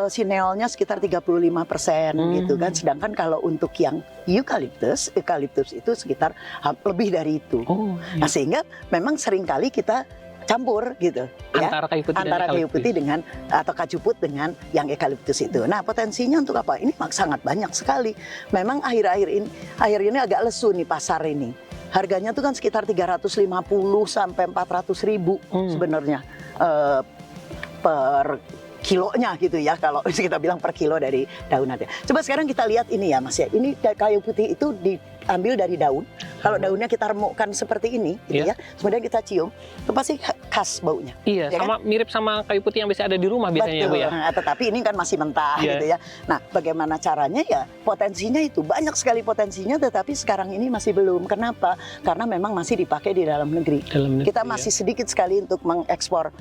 sineolnya sekitar 35% gitu kan. Sedangkan kalau untuk yang eukaliptus itu sekitar lebih dari itu. Nah, sehingga memang seringkali kita campur gitu antara kayu putih dengan atau kajuput dengan yang eukaliptus itu. Nah, potensinya untuk apa? Ini sangat banyak sekali. Memang akhir ini agak lesu nih pasar ini. Harganya tuh kan sekitar 350 sampai 400 ribu sebenarnya per kilonya gitu ya, kalau kita bilang per kilo dari daunnya. Coba sekarang kita lihat ini ya Mas ya. Ini kayu putih itu diambil dari daun. Kalau daunnya kita remukkan seperti ini gitu ya. Kemudian kita cium, itu pasti khas baunya. Iya, ya sama kan? Mirip sama kayu putih yang biasa ada di rumah biasanya Bu ya. Tetapi ini kan masih mentah gitu ya. Nah, bagaimana caranya ya? Potensinya itu banyak sekali potensinya, tetapi sekarang ini masih belum. Kenapa? Karena memang masih dipakai di dalam negeri. Kita masih sedikit sekali untuk mengekspor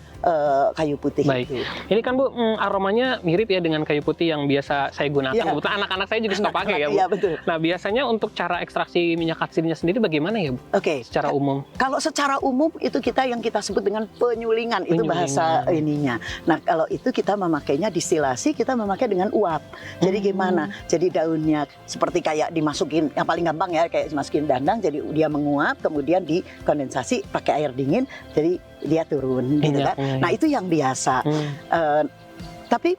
kayu putih. Baik. Itu. Ini kan Bu, aromanya mirip ya dengan kayu putih yang biasa saya gunakan. Kebetulan anak-anak saya juga suka pakai ya Bu. Iya, betul. Nah, biasanya untuk cara ekstraksi minyak atsirinya sendiri bagaimana ya Bu? Oke. Secara umum. Kalau secara umum itu yang kita sebut dengan penyulingan. Itu bahasa ininya. Nah, kalau itu kita memakainya distilasi, kita memakai dengan uap. Jadi gimana? Jadi daunnya seperti kayak dimasukin, yang paling gampang ya, kayak dimasukin dandang, jadi dia menguap, kemudian dikondensasi pakai air dingin, jadi dia turun gitu kan. Nah, itu yang biasa. Tapi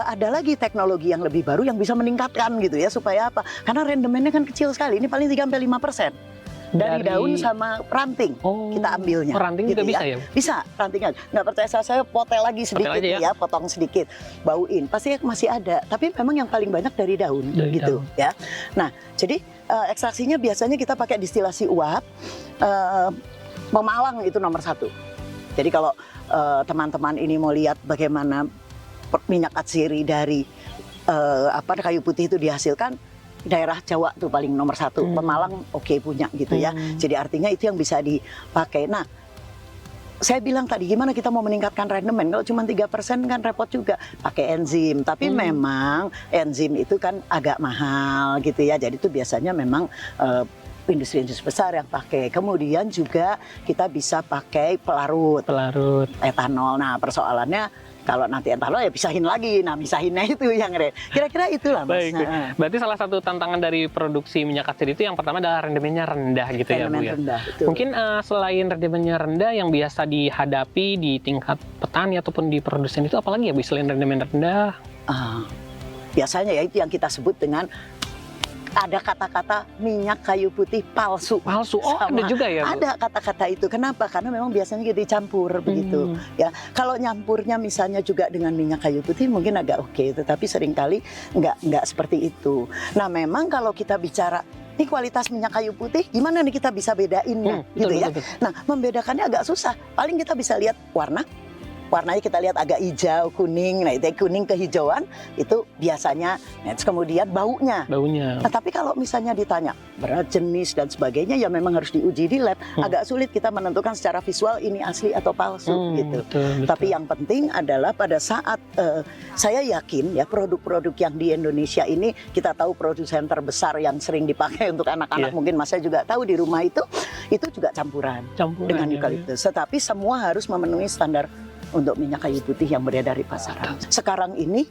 ada lagi teknologi yang lebih baru yang bisa meningkatkan gitu ya, supaya apa? Karena rendemennya kan kecil sekali, ini paling 3-5%. Dari daun sama ranting kita ambilnya. Ranting gitu juga bisa ya? Bisa, rantingnya. Nggak percaya saya potel lagi sedikit aja ya. potong sedikit, bauin. Pasti masih ada, tapi memang yang paling banyak dari daun gitu ya. Nah, jadi ekstraksinya biasanya kita pakai distilasi uap, memalang itu nomor 1. Jadi kalau teman-teman ini mau lihat bagaimana minyak atsiri dari kayu putih itu dihasilkan, daerah Jawa tuh paling nomor 1, Pemalang punya gitu ya. Jadi artinya itu yang bisa dipakai. Nah, saya bilang tadi gimana kita mau meningkatkan rendemen, kalau cuma 3% kan repot juga, pakai enzim. Tapi memang enzim itu kan agak mahal gitu ya, jadi itu biasanya memang industri-industri besar yang pakai. Kemudian juga kita bisa pakai pelarut etanol. Nah, persoalannya kalau nanti etanol ya pisahin lagi. Nah, misahinnya itu yang kira-kira itulah Mas. Baik. Berarti salah satu tantangan dari produksi minyak atsiri itu yang pertama adalah rendemennya rendah gitu ya Bu ya. Rendah, betul. Mungkin selain rendemennya rendah yang biasa dihadapi di tingkat petani ataupun di produsen itu apalagi ya Bu selain rendemen rendah? Biasanya ya itu yang kita sebut dengan ada kata-kata minyak kayu putih palsu. Ada juga ya Bu? Ada kata-kata itu. Kenapa? Karena memang biasanya dicampur begitu. Ya, kalau nyampurnya misalnya juga dengan minyak kayu putih mungkin agak oke, tetapi seringkali nggak seperti itu. Nah, memang kalau kita bicara ini kualitas minyak kayu putih, gimana nih kita bisa bedainnya, gitu ya? Betul. Nah, membedakannya agak susah. Paling kita bisa lihat warnanya kita lihat agak hijau, kuning. Nah, itu kuning kehijauan itu biasanya. Nah, kemudian baunya. Nah, tapi kalau misalnya ditanya berat, jenis dan sebagainya, ya memang harus diuji di lab. Agak sulit kita menentukan secara visual ini asli atau palsu gitu. Betul. Tapi yang penting adalah pada saat saya yakin ya produk-produk yang di Indonesia ini, kita tahu produsen terbesar yang sering dipakai untuk anak-anak, mungkin Mas saya juga tahu di rumah itu juga campuran dengan eukaliptus. Tetapi semua harus memenuhi standar untuk minyak kayu putih yang beredar di pasaran. Sekarang ini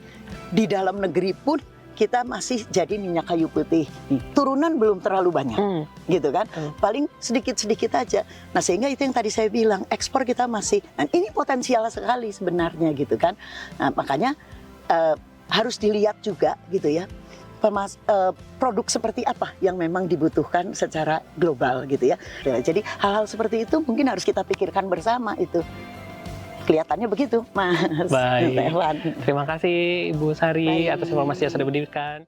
di dalam negeri pun kita masih jadi minyak kayu putih. Turunan belum terlalu banyak, gitu kan? Paling sedikit-sedikit aja. Nah, sehingga itu yang tadi saya bilang, ekspor kita masih, dan ini potensial sekali sebenarnya, gitu kan? Nah, makanya harus dilihat juga, gitu ya, produk seperti apa yang memang dibutuhkan secara global, gitu ya. Jadi hal-hal seperti itu mungkin harus kita pikirkan bersama itu. Kelihatannya begitu, Mas. Baik. Terima kasih Ibu Sari atas informasi yang sudah diberikan.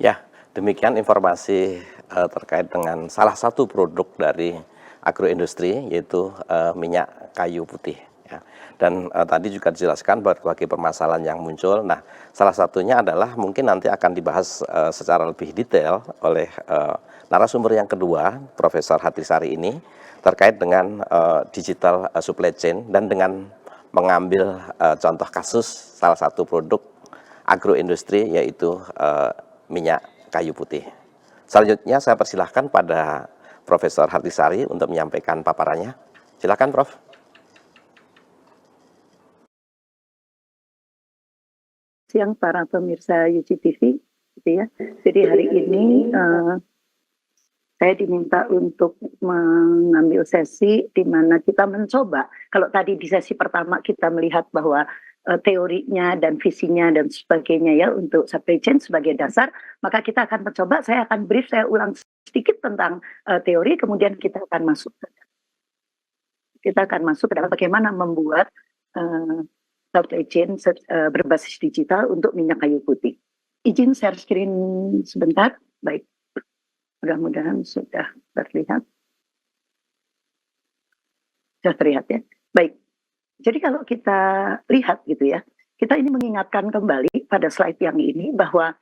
Ya, demikian informasi terkait dengan salah satu produk dari agroindustri, yaitu minyak kayu putih. Ya. Dan tadi juga dijelaskan berbagai permasalahan yang muncul. Nah, salah satunya adalah mungkin nanti akan dibahas secara lebih detail oleh narasumber yang kedua, Profesor Hatrisari ini, terkait dengan digital supply chain dan dengan mengambil contoh kasus salah satu produk agroindustri, yaitu minyak kayu putih. Selanjutnya saya persilahkan pada Profesor Hatrisari untuk menyampaikan paparannya. Silakan, Prof. Siang para pemirsa UCTV, gitu ya. Jadi hari ini saya diminta untuk mengambil sesi di mana kita mencoba, kalau tadi di sesi pertama kita melihat bahwa teorinya dan visinya dan sebagainya ya untuk supply chain sebagai dasar, maka kita akan mencoba, saya akan brief, saya ulang sedikit tentang teori, kemudian kita akan masuk ke dalam bagaimana membuat supply chain berbasis digital untuk minyak kayu putih. Izin share screen sebentar, baik. Mudah-mudahan sudah terlihat. Sudah terlihat ya. Baik. Jadi kalau kita lihat gitu ya, kita ini mengingatkan kembali pada slide yang ini bahwa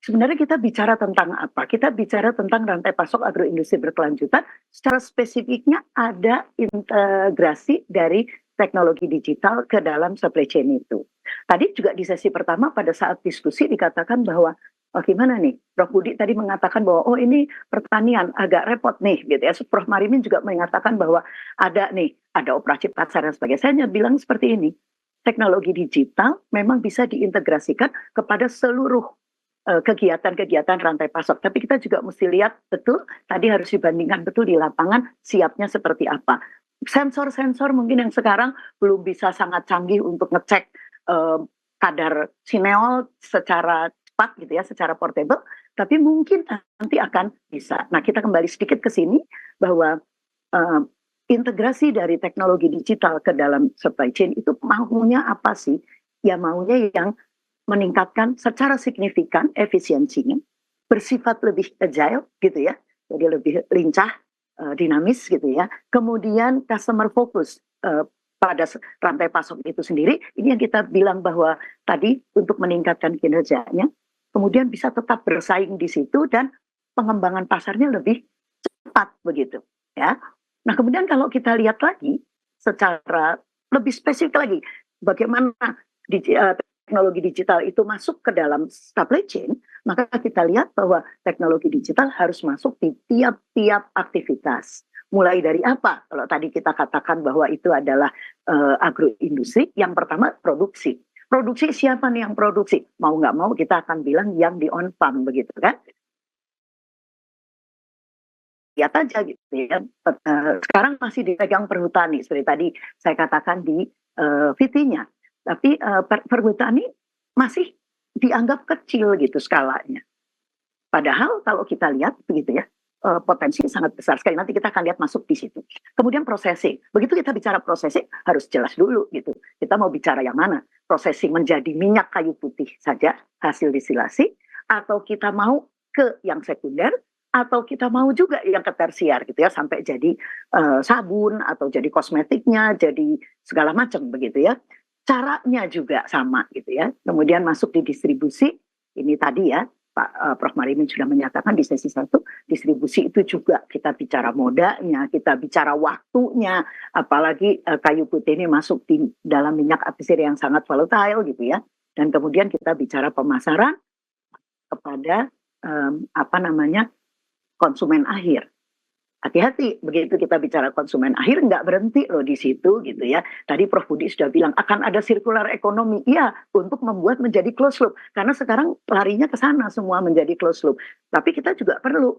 sebenarnya kita bicara tentang apa? Kita bicara tentang rantai pasok agroindustri berkelanjutan. Secara spesifiknya ada integrasi dari teknologi digital ke dalam supply chain itu. Tadi juga di sesi pertama pada saat diskusi dikatakan bahwa gimana nih, Prof Budi tadi mengatakan bahwa ini pertanian agak repot nih, gitu ya. Prof Marimin juga mengatakan bahwa ada operasi pasar dan sebagainya. Saya bilang seperti ini, teknologi digital memang bisa diintegrasikan kepada seluruh kegiatan-kegiatan rantai pasok. Tapi kita juga mesti lihat betul, tadi harus dibandingkan betul di lapangan siapnya seperti apa. Sensor-sensor mungkin yang sekarang belum bisa sangat canggih untuk ngecek kadar sineol secara cepat gitu ya, secara portable, tapi mungkin nanti akan bisa. Nah, kita kembali sedikit ke sini bahwa integrasi dari teknologi digital ke dalam supply chain itu maunya apa sih? Ya maunya yang meningkatkan secara signifikan efisiensinya, bersifat lebih agile gitu ya, jadi lebih lincah, dinamis gitu ya. Kemudian customer focus pada rantai pasok itu sendiri, ini yang kita bilang bahwa tadi untuk meningkatkan kinerjanya, kemudian bisa tetap bersaing di situ dan pengembangan pasarnya lebih cepat begitu ya. Nah, kemudian kalau kita lihat lagi secara lebih spesifik lagi, bagaimana teknologi digital itu masuk ke dalam supply chain, maka kita lihat bahwa teknologi digital harus masuk di tiap-tiap aktivitas. Mulai dari apa? Kalau tadi kita katakan bahwa itu adalah agroindustri, yang pertama produksi. Produksi siapa nih yang produksi? Mau nggak mau kita akan bilang yang di on farm begitu kan? Lihat aja gitu ya. Sekarang masih dipegang perhutani seperti tadi saya katakan di VT-nya. Tapi perhutani masih dianggap kecil gitu skalanya. Padahal kalau kita lihat begitu ya, potensi sangat besar sekali. Nanti kita akan lihat masuk di situ. Kemudian processing. Begitu kita bicara processing harus jelas dulu gitu. Kita mau bicara yang mana? Processing menjadi minyak kayu putih saja hasil distilasi, atau kita mau ke yang sekunder, atau kita mau juga yang ke tersier gitu ya, sampai jadi sabun atau jadi kosmetiknya, jadi segala macam begitu ya. Caranya juga sama gitu ya. Kemudian masuk di distribusi, ini tadi ya Pak Prof. Marimin sudah menyatakan di sesi 1, distribusi itu juga kita bicara modanya, kita bicara waktunya, apalagi kayu putih ini masuk di dalam minyak atsiri yang sangat volatile gitu ya. Dan kemudian kita bicara pemasaran kepada konsumen akhir. Hati-hati, begitu kita bicara konsumen akhir, nggak berhenti loh di situ gitu ya. Tadi Prof. Budi sudah bilang akan ada circular ekonomi, iya, untuk membuat menjadi closed loop. Karena sekarang larinya ke sana semua menjadi closed loop. Tapi kita juga perlu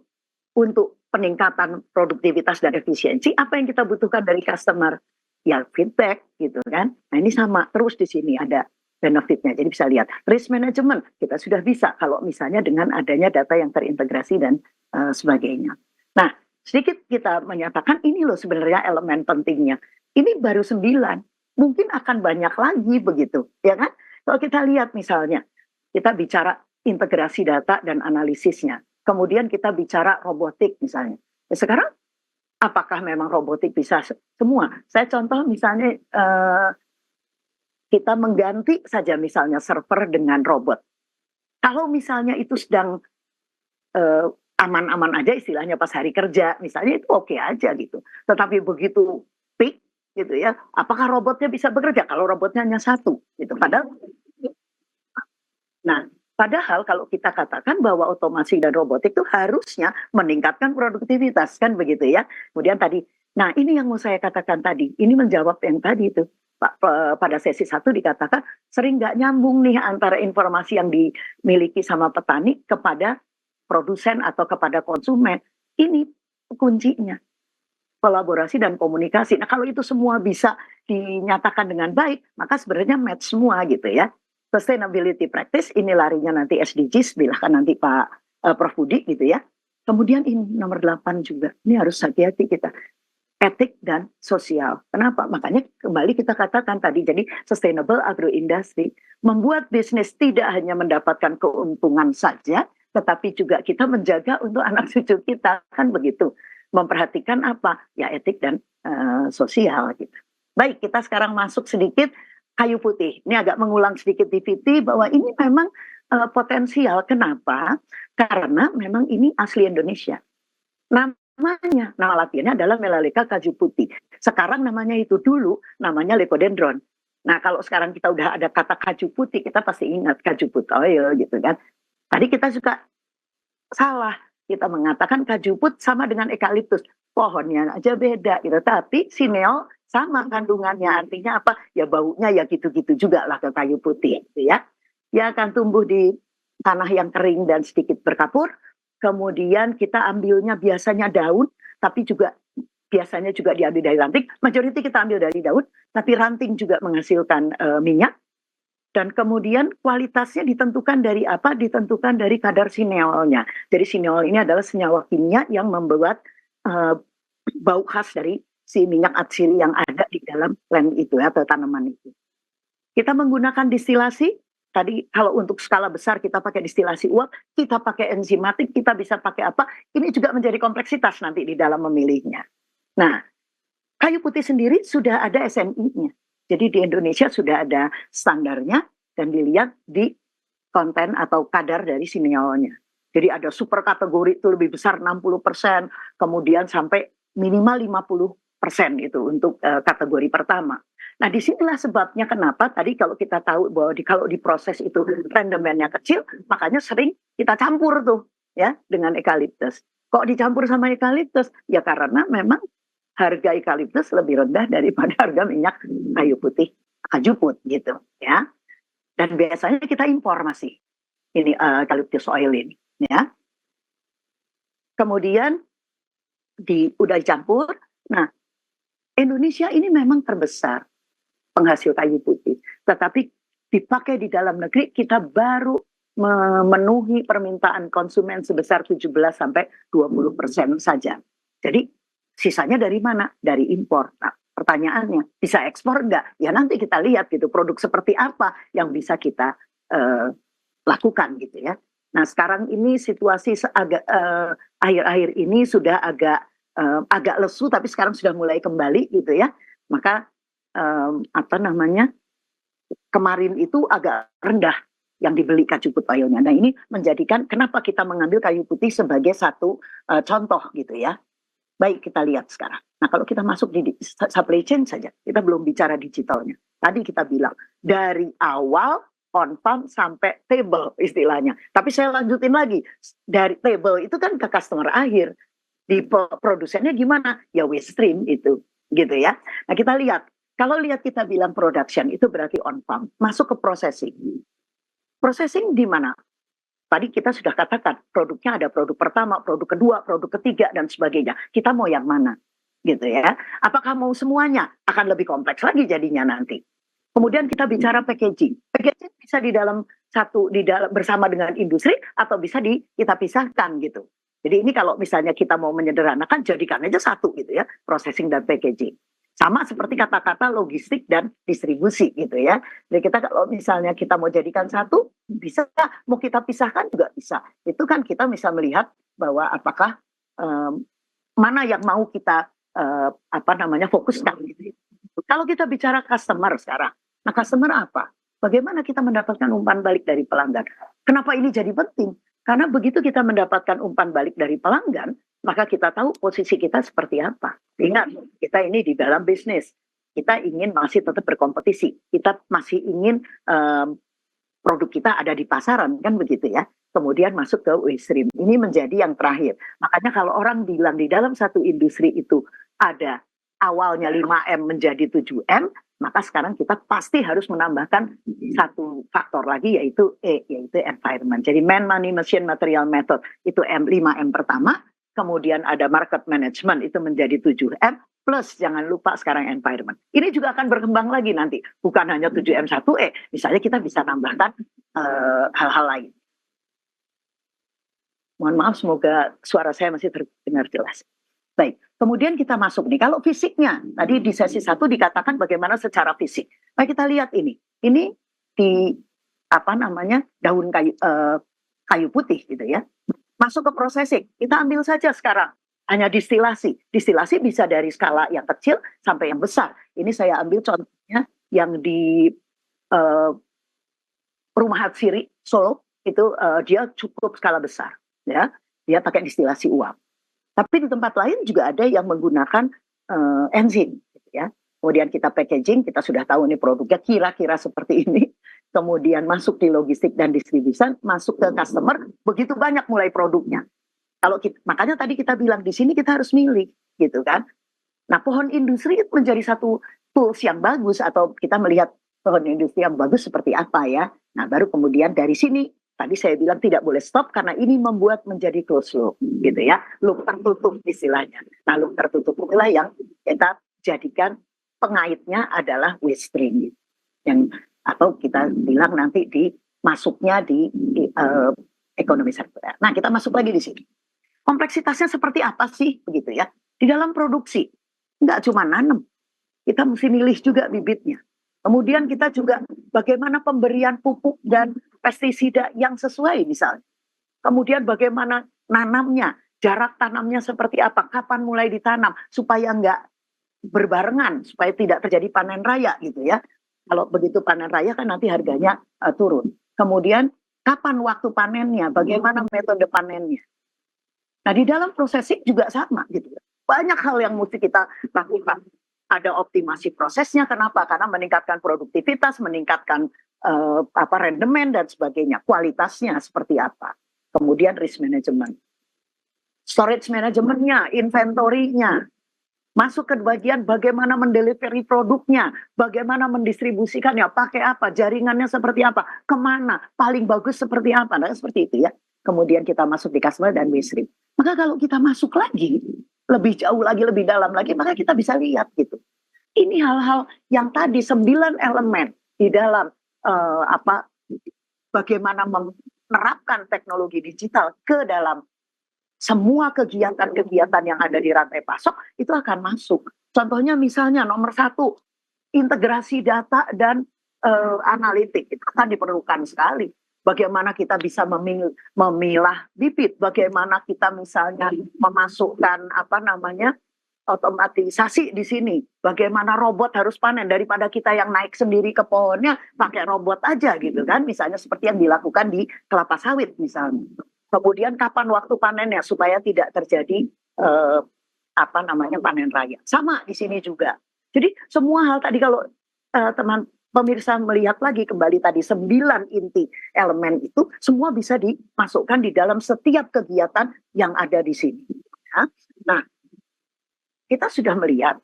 untuk peningkatan produktivitas dan efisiensi, apa yang kita butuhkan dari customer? Ya feedback gitu kan. Nah ini sama, terus di sini ada benefitnya. Jadi bisa lihat, risk management kita sudah bisa kalau misalnya dengan adanya data yang terintegrasi dan sebagainya. Nah, sedikit kita menyatakan ini loh sebenarnya elemen pentingnya. Ini baru 9, mungkin akan banyak lagi begitu, ya kan? Kalau kita lihat misalnya, kita bicara integrasi data dan analisisnya. Kemudian kita bicara robotik misalnya. Ya sekarang, apakah memang robotik bisa semua? Saya contoh misalnya, kita mengganti saja misalnya server dengan robot. Kalau misalnya itu sedang aman-aman aja istilahnya pas hari kerja misalnya itu oke aja gitu. Tetapi begitu peak gitu ya, apakah robotnya bisa bekerja? Kalau robotnya hanya 1 gitu. Padahal kalau kita katakan bahwa otomasi dan robotik itu harusnya meningkatkan produktivitas kan begitu ya. Kemudian tadi, nah ini yang mau saya katakan tadi, ini menjawab yang tadi itu. Pada sesi 1 dikatakan sering nggak nyambung nih antara informasi yang dimiliki sama petani kepada produsen atau kepada konsumen. Ini kuncinya, kolaborasi dan komunikasi. Nah kalau itu semua bisa dinyatakan dengan baik, maka sebenarnya match semua gitu ya. Sustainability practice, ini larinya nanti SDGs, bilahkan nanti Pak Prof. Budi gitu ya. Kemudian ini nomor 8 juga, ini harus hati-hati kita. Etik dan sosial. Kenapa? Makanya kembali kita katakan tadi, jadi sustainable agroindustry membuat bisnis tidak hanya mendapatkan keuntungan saja, tetapi juga kita menjaga untuk anak cucu kita, kan begitu. Memperhatikan apa? Ya etik dan sosial gitu. Baik, kita sekarang masuk sedikit kayu putih. Ini agak mengulang sedikit di VT bahwa ini memang potensial. Kenapa? Karena memang ini asli Indonesia. Namanya, nama latinnya adalah Melaleuca kaju putih. Sekarang namanya itu, dulu namanya Lecodendron. Nah kalau sekarang kita udah ada kata kaju putih, kita pasti ingat kaju put oil gitu kan. Tadi kita juga salah, kita mengatakan kaju put sama dengan eukaliptus, pohonnya aja beda gitu. Tapi sineol sama kandungannya, artinya apa? Ya baunya ya gitu-gitu juga lah ke kayu putih gitu ya. Dia akan tumbuh di tanah yang kering dan sedikit berkapur. Kemudian kita ambilnya biasanya daun, tapi juga biasanya juga diambil dari ranting. Majority kita ambil dari daun, tapi ranting juga menghasilkan minyak. Dan kemudian kualitasnya ditentukan dari apa? Ditentukan dari kadar sineolnya. Jadi sineol ini adalah senyawa kimia yang membuat bau khas dari si minyak atsiri yang ada di dalam plant itu atau tanaman itu. Kita menggunakan distilasi. Tadi kalau untuk skala besar kita pakai distilasi uap, kita pakai enzimatik, kita bisa pakai apa? Ini juga menjadi kompleksitas nanti di dalam memilihnya. Nah, kayu putih sendiri sudah ada SNI-nya. Jadi di Indonesia sudah ada standarnya dan dilihat di konten atau kadar dari sineolnya. Jadi ada super kategori itu lebih besar 60%, kemudian sampai minimal 50% itu untuk kategori pertama. Nah, disinilah sebabnya kenapa tadi kalau kita tahu bahwa kalau diproses itu rendemennya kecil, makanya sering kita campur tuh ya dengan eukaliptus. Kok dicampur sama eukaliptus? Ya karena memang harga eukaliptus lebih rendah daripada harga minyak kayu putih kajuput gitu ya. Dan biasanya kita impor masih ini eukaliptus oil ini ya. Kemudian udah dicampur. Nah, Indonesia ini memang terbesar penghasil kayu putih, tetapi dipakai di dalam negeri kita baru memenuhi permintaan konsumen sebesar 17-20% saja. Jadi sisanya dari mana? Dari impor. Nah, pertanyaannya, bisa ekspor enggak? Ya nanti kita lihat gitu, produk seperti apa yang bisa kita lakukan gitu ya. Nah sekarang ini situasi akhir-akhir ini sudah agak lesu, tapi sekarang sudah mulai kembali gitu ya. Maka kemarin itu agak rendah yang dibeli kajuput oilnya. Nah ini menjadikan kenapa kita mengambil kayu putih sebagai satu contoh gitu ya. Baik, kita lihat sekarang. Nah, kalau kita masuk di supply chain saja, kita belum bicara digitalnya. Tadi kita bilang, dari awal on farm sampai table istilahnya. Tapi saya lanjutin lagi, dari table itu kan ke customer akhir. Di produsennya gimana? Ya waste stream itu, gitu ya. Nah, kita lihat. Kalau lihat kita bilang production, itu berarti on farm. Masuk ke processing. Processing di mana? Tadi kita sudah katakan produknya ada produk pertama, produk kedua, produk ketiga dan sebagainya. Kita mau yang mana? Gitu ya. Apakah mau semuanya? Akan lebih kompleks lagi jadinya nanti. Kemudian kita bicara packaging. Packaging bisa bersama dengan industri atau bisa kita pisahkan gitu. Jadi ini kalau misalnya kita mau menyederhanakan jadikan aja satu gitu ya, processing dan packaging. Sama seperti kata-kata logistik dan distribusi gitu ya. Jadi kita kalau misalnya kita mau jadikan satu, bisa, mau kita pisahkan juga bisa. Itu kan kita bisa melihat bahwa apakah mana yang mau kita fokuskan gitu. Kalau kita bicara customer sekarang, nah customer apa? Bagaimana kita mendapatkan umpan balik dari pelanggan? Kenapa ini jadi penting? Karena begitu kita mendapatkan umpan balik dari pelanggan, maka kita tahu posisi kita seperti apa. Ingat, kita ini di dalam bisnis. Kita ingin masih tetap berkompetisi. Kita masih ingin produk kita ada di pasaran, kan begitu ya. Kemudian masuk ke waste stream. Ini menjadi yang terakhir. Makanya kalau orang bilang di dalam satu industri itu ada awalnya 5M menjadi 7M, maka sekarang kita pasti harus menambahkan satu faktor lagi yaitu yaitu environment. Jadi man, money, machine, material, method itu 5M pertama, kemudian ada market management itu menjadi 7M, plus jangan lupa sekarang environment. Ini juga akan berkembang lagi nanti, bukan hanya 7M1E, misalnya kita bisa tambahkan hal-hal lain. Mohon maaf, semoga suara saya masih terdengar jelas. Baik, kemudian kita masuk nih, kalau fisiknya, tadi di sesi 1 dikatakan bagaimana secara fisik. Baik, kita lihat ini di daun kayu putih gitu ya. Masuk ke processing, kita ambil saja sekarang, hanya distilasi. Distilasi bisa dari skala yang kecil sampai yang besar. Ini saya ambil contohnya yang di Rumah Hatsiri Solo, itu dia cukup skala besar. Ya, dia pakai distilasi uap. Tapi di tempat lain juga ada yang menggunakan enzim, gitu ya. Kemudian kita packaging, kita sudah tahu ini produknya kira-kira seperti ini. Kemudian masuk di logistik dan distribusi, masuk ke customer, begitu banyak mulai produknya. Makanya tadi kita bilang di sini kita harus milih, gitu kan. Nah, pohon industri menjadi satu tools yang bagus, atau kita melihat pohon industri yang bagus seperti apa ya. Nah, baru kemudian dari sini. Tadi saya bilang tidak boleh stop karena ini membuat menjadi close loop, gitu ya, loop tertutup istilahnya. Nah, loop tertutup itulah yang kita jadikan pengaitnya adalah waste stream. Yang atau kita bilang nanti masuknya di ekonomi sirkuler. Nah, kita masuk lagi di sini. Kompleksitasnya seperti apa sih begitu ya? Di dalam produksi nggak cuma nanam, kita mesti milih juga bibitnya. Kemudian kita juga bagaimana pemberian pupuk dan pestisida yang sesuai misalnya. Kemudian bagaimana nanamnya, jarak tanamnya seperti apa, kapan mulai ditanam supaya nggak berbarengan, supaya tidak terjadi panen raya gitu ya. Kalau begitu panen raya kan nanti harganya turun. Kemudian kapan waktu panennya, bagaimana metode panennya. Nah di dalam prosesing juga sama gitu. Banyak hal yang mesti kita lakukan. Ada optimasi prosesnya, kenapa? Karena meningkatkan produktivitas, meningkatkan rendemen dan sebagainya. Kualitasnya seperti apa. Kemudian risk management. Storage manajemennya, inventory-nya. Masuk ke bagian bagaimana mendelivery produknya, bagaimana mendistribusikannya, pakai apa, jaringannya seperti apa, kemana, paling bagus seperti apa, nah seperti itu ya. Kemudian kita masuk di customer dan waste. Maka kalau kita masuk lagi, lebih jauh lagi, lebih dalam lagi, maka kita bisa lihat gitu. Ini hal-hal yang tadi 9 elemen di dalam bagaimana menerapkan teknologi digital ke dalam semua kegiatan-kegiatan yang ada di rantai pasok itu akan masuk. Contohnya misalnya nomor 1, integrasi data dan analitik itu akan diperlukan sekali. Bagaimana kita bisa memilah bibit, bagaimana kita misalnya memasukkan otomatisasi di sini. Bagaimana robot harus panen daripada kita yang naik sendiri ke pohonnya pakai robot aja gitu kan. Misalnya seperti yang dilakukan di kelapa sawit misalnya. Kemudian kapan waktu panennya supaya tidak terjadi panen raya. Sama di sini juga. Jadi semua hal tadi kalau teman pemirsa melihat lagi kembali tadi 9 inti elemen itu semua bisa dimasukkan di dalam setiap kegiatan yang ada di sini. Ya. Nah, kita sudah melihat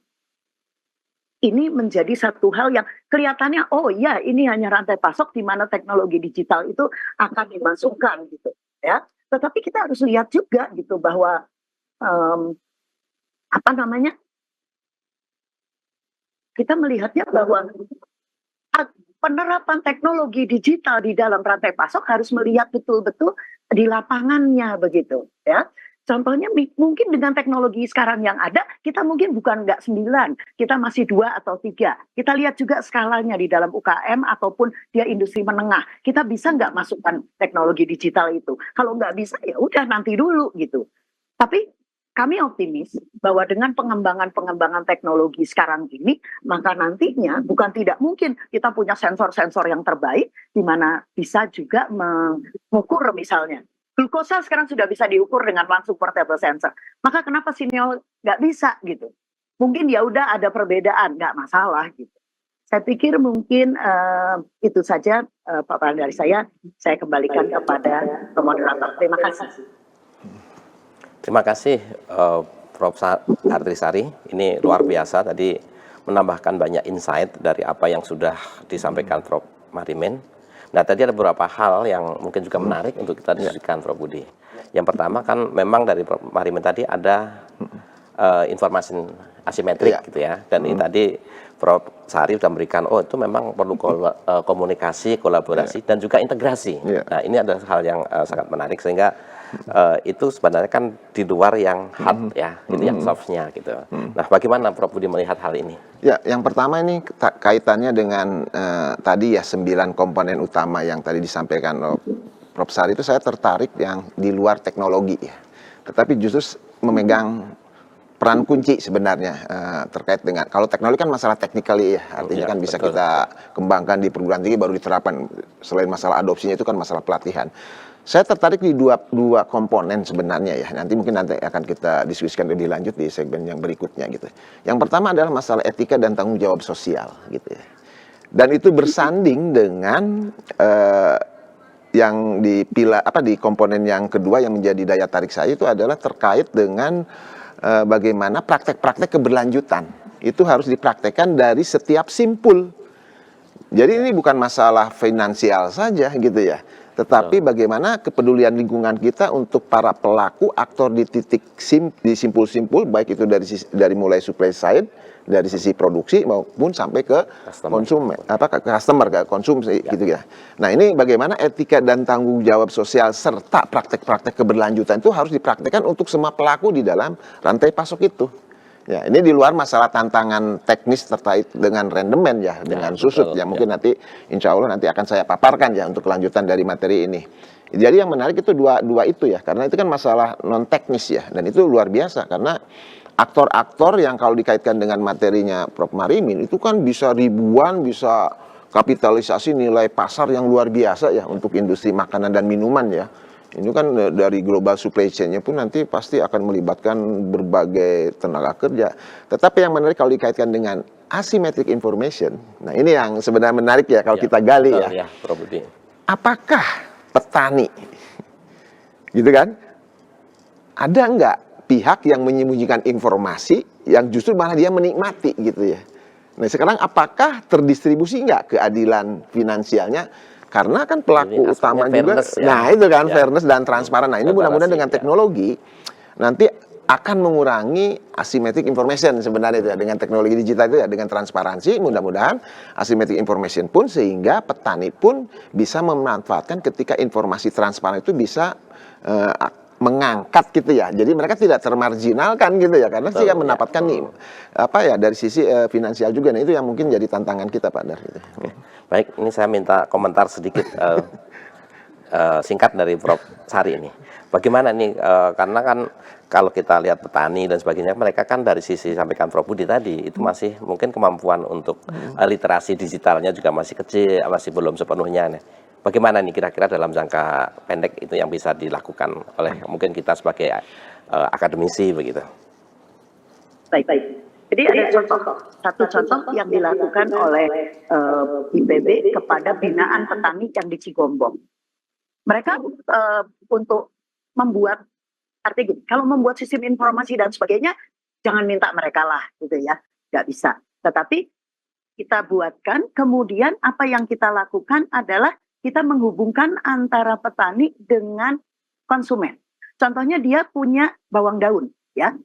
ini menjadi satu hal yang kelihatannya oh iya ini hanya rantai pasok di mana teknologi digital itu akan dimasukkan gitu ya. Tetapi kita harus lihat juga gitu bahwa kita melihatnya bahwa penerapan teknologi digital di dalam rantai pasok harus melihat betul-betul di lapangannya begitu ya. Contohnya mungkin dengan teknologi sekarang yang ada, kita mungkin bukan nggak 9, kita masih 2 atau 3. Kita lihat juga skalanya di dalam UKM ataupun dia industri menengah. Kita bisa nggak masukkan teknologi digital itu? Kalau nggak bisa ya udah nanti dulu gitu. Tapi kami optimis bahwa dengan pengembangan teknologi sekarang ini, maka nantinya bukan tidak mungkin kita punya sensor-sensor yang terbaik, di mana bisa juga mengukur misalnya. Glukosa sekarang sudah bisa diukur dengan langsung portable sensor. Maka kenapa Siniol nggak bisa gitu? Mungkin ya udah ada perbedaan, nggak masalah gitu. Saya pikir mungkin itu saja paparan dari saya. Saya kembalikan kepada moderator. Terima kasih. Terima kasih Prof. Artrisari. Ini luar biasa tadi menambahkan banyak insight dari apa yang sudah disampaikan Prof. Marimin. Nah, tadi ada beberapa hal yang mungkin juga menarik untuk kita diskusikan, Prof. Budi. Yang pertama kan memang dari Prof. Marimin tadi ada informasi asimetrik gitu ya. Dan ini tadi Prof. Sari sudah memberikan, oh itu memang perlu komunikasi, kolaborasi, dan juga integrasi. Nah, ini adalah hal yang sangat menarik sehingga itu sebenarnya kan di luar yang hard ya, itu yang softnya gitu. Nah, bagaimana Prof. Budi melihat hal ini? Ya, yang pertama ini kaitannya dengan tadi ya 9 komponen utama yang tadi disampaikan Prof. Sari itu saya tertarik yang di luar teknologi ya. Tetapi justru memegang peran kunci sebenarnya terkait dengan kalau teknologi kan masalah technically ya, artinya kan bisa betul, kita kembangkan di perguruan tinggi baru diterapkan. Selain masalah adopsinya itu kan masalah pelatihan. Saya tertarik di dua komponen sebenarnya ya. Nanti akan kita diskusikan lebih lanjut di segmen yang berikutnya gitu. Yang pertama adalah masalah etika dan tanggung jawab sosial gitu ya. Dan itu bersanding dengan yang di komponen yang kedua yang menjadi daya tarik saya itu adalah terkait dengan bagaimana praktek-praktek keberlanjutan. Itu harus dipraktekkan dari setiap simpul. Jadi ini bukan masalah finansial saja gitu ya. Tetapi bagaimana kepedulian lingkungan kita untuk para pelaku aktor di titik di simpul-simpul, baik itu dari mulai supply side dari sisi produksi maupun sampai ke konsumen, ke customer, ke konsumsi gitu ya. Nah, ini bagaimana etika dan tanggung jawab sosial serta praktek-praktek keberlanjutan itu harus dipraktekkan untuk semua pelaku di dalam rantai pasok itu. Ya, ini di luar masalah tantangan teknis terkait dengan rendemen ya, dengan susut ya. Mungkin nanti insya Allah nanti akan saya paparkan ya untuk kelanjutan dari materi ini. Jadi yang menarik itu dua itu ya, karena itu kan masalah non teknis ya, dan itu luar biasa karena aktor-aktor yang kalau dikaitkan dengan materinya Prof. Marimin itu kan bisa ribuan, bisa kapitalisasi nilai pasar yang luar biasa ya untuk industri makanan dan minuman ya. Ini kan dari global supply chain-nya pun nanti pasti akan melibatkan berbagai tenaga kerja. Tetapi yang menarik kalau dikaitkan dengan asymmetric information, nah ini yang sebenarnya menarik ya kalau kita gali ya. Apakah petani, gitu kan, ada nggak pihak yang menyembunyikan informasi yang justru malah dia menikmati gitu ya. Nah sekarang apakah terdistribusi nggak keadilan finansialnya? Karena kan pelaku utama juga, nah itu kan fairness dan transparan. Nah ini mudah-mudahan dengan teknologi nanti akan mengurangi asymmetric information sebenarnya itu ya, dengan teknologi digital itu ya, dengan transparansi mudah-mudahan asymmetric information pun sehingga petani pun bisa memanfaatkan ketika informasi transparan itu bisa mengangkat gitu ya. Jadi mereka tidak termarginalkan gitu ya, karena sih mendapatkan nih apa ya dari sisi finansial juga. Nah itu yang mungkin jadi tantangan kita Pak Dar gitu. Baik, ini saya minta komentar sedikit singkat dari Prof. Sari ini. Bagaimana nih, karena kan kalau kita lihat petani dan sebagainya, mereka kan dari sisi sampaikan Prof. Budi tadi, itu masih mungkin kemampuan untuk literasi digitalnya juga masih kecil, masih belum sepenuhnya. Nih. Bagaimana nih kira-kira dalam jangka pendek itu yang bisa dilakukan oleh mungkin kita sebagai akademisi begitu? Baik. Jadi ada satu contoh yang dilakukan oleh IPB kepada binaan petani yang di Cigombong. Mereka untuk membuat, artinya gini, kalau membuat sistem informasi dan sebagainya, jangan minta mereka lah gitu ya, nggak bisa. Tetapi kita buatkan, kemudian apa yang kita lakukan adalah kita menghubungkan antara petani dengan konsumen. Contohnya dia punya bawang daun, ya.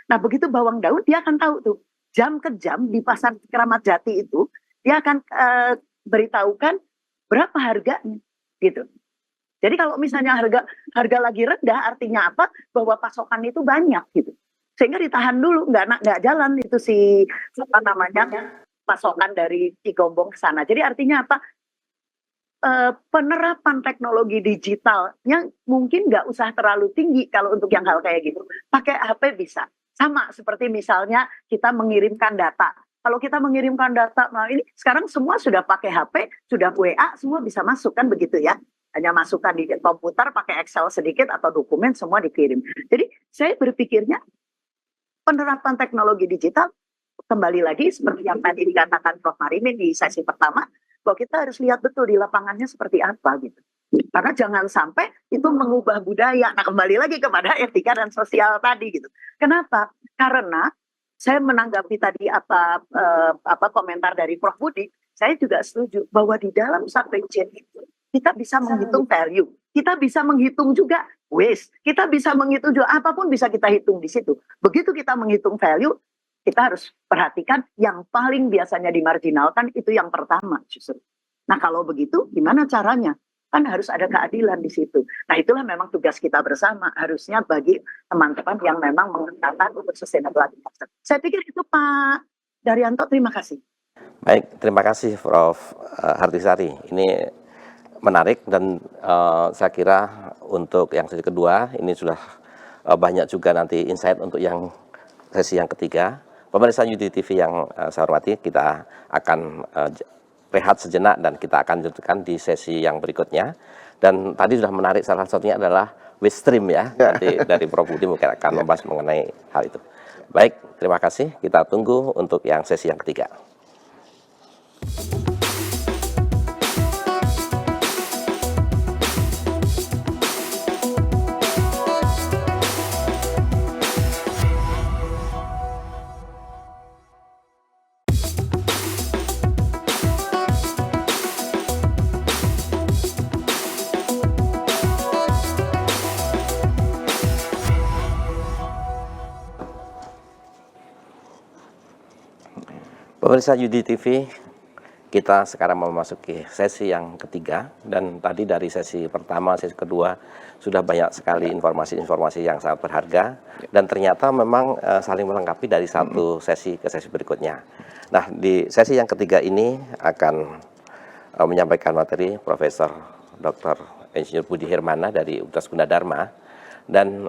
Nah begitu bawang daun dia akan tahu tuh jam ke jam di pasar Keramat Jati itu dia akan beritahukan berapa harganya, gitu. Jadi kalau misalnya harga lagi rendah artinya apa? Bahwa pasokan itu banyak gitu. Sehingga ditahan dulu, nggak jalan itu pasokan dari Cigombong ke sana. Jadi artinya apa? Penerapan teknologi digital yang mungkin nggak usah terlalu tinggi kalau untuk yang hal kayak gitu. Pakai HP bisa. Sama seperti misalnya kita mengirimkan data. Kalau kita mengirimkan data, nah ini sekarang semua sudah pakai HP, sudah WA, semua bisa masuk kan begitu ya. Hanya masukkan di komputer, pakai Excel sedikit atau dokumen, semua dikirim. Jadi saya berpikirnya penerapan teknologi digital, kembali lagi seperti yang tadi dikatakan Prof. Marimin di sesi pertama, bahwa kita harus lihat betul di lapangannya seperti apa gitu. Karena jangan sampai itu mengubah budaya. Nah kembali lagi kepada etika dan sosial tadi gitu. Kenapa? Karena saya menanggapi tadi apa komentar dari Prof. Budi, saya juga setuju bahwa di dalam supply chain itu kita bisa menghitung value, kita bisa menghitung juga waste, kita bisa menghitung juga apapun bisa kita hitung di situ. Begitu kita menghitung value, kita harus perhatikan yang paling biasanya dimarginalkan itu yang pertama justru. Nah kalau begitu gimana caranya? Kan harus ada keadilan di situ. Nah itulah memang tugas kita bersama harusnya bagi teman-teman yang memang mengenalkan untuk sustainable agriculture. Saya pikir itu Pak Daryanto, terima kasih. Baik, terima kasih Prof. Hartisari. Ini menarik dan saya kira untuk yang sesi kedua ini sudah banyak juga nanti insight untuk yang sesi yang ketiga. Pemirsa UD TV yang saya hormati, kita akan rehat sejenak dan kita akan lanjutkan di sesi yang berikutnya. Dan tadi sudah menarik, salah satunya adalah waste stream ya. Nanti dari Prof. Budi mungkin akan membahas mengenai hal itu. Baik, terima kasih. Kita tunggu untuk yang sesi yang ketiga. Pemirsa Yudi TV, kita sekarang memasuki sesi yang ketiga, dan tadi dari sesi pertama, sesi kedua sudah banyak sekali informasi-informasi yang sangat berharga, dan ternyata memang saling melengkapi dari satu sesi ke sesi berikutnya. Nah, di sesi yang ketiga ini akan menyampaikan materi Profesor Dr. Insinyur Budi Hermana dari Universitas Gunadarma, dan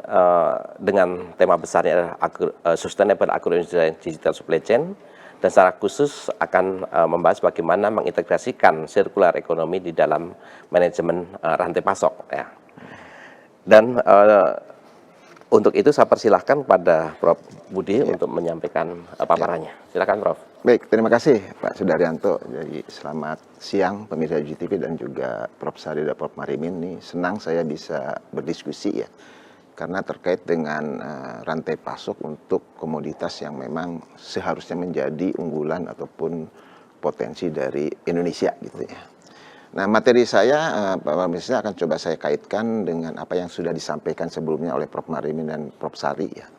dengan tema besarnya adalah Sustainable Agroindustry Digital Supply Chain, dan secara khusus akan membahas bagaimana mengintegrasikan circular ekonomi di dalam manajemen rantai pasok. Ya. Dan untuk itu saya persilahkan pada Prof. Budi untuk menyampaikan paparannya. Silakan, Prof. Baik, terima kasih Pak Sudaryanto. Jadi selamat siang pemirsa UGTV dan juga Prof. Sari dan Prof. Marimin. Nih, senang saya bisa berdiskusi ya. Karena terkait dengan rantai pasok untuk komoditas yang memang seharusnya menjadi unggulan ataupun potensi dari Indonesia gitu ya. Nah, materi saya Pak Pemirsa akan coba saya kaitkan dengan apa yang sudah disampaikan sebelumnya oleh Prof. Marimin dan Prof. Sari ya.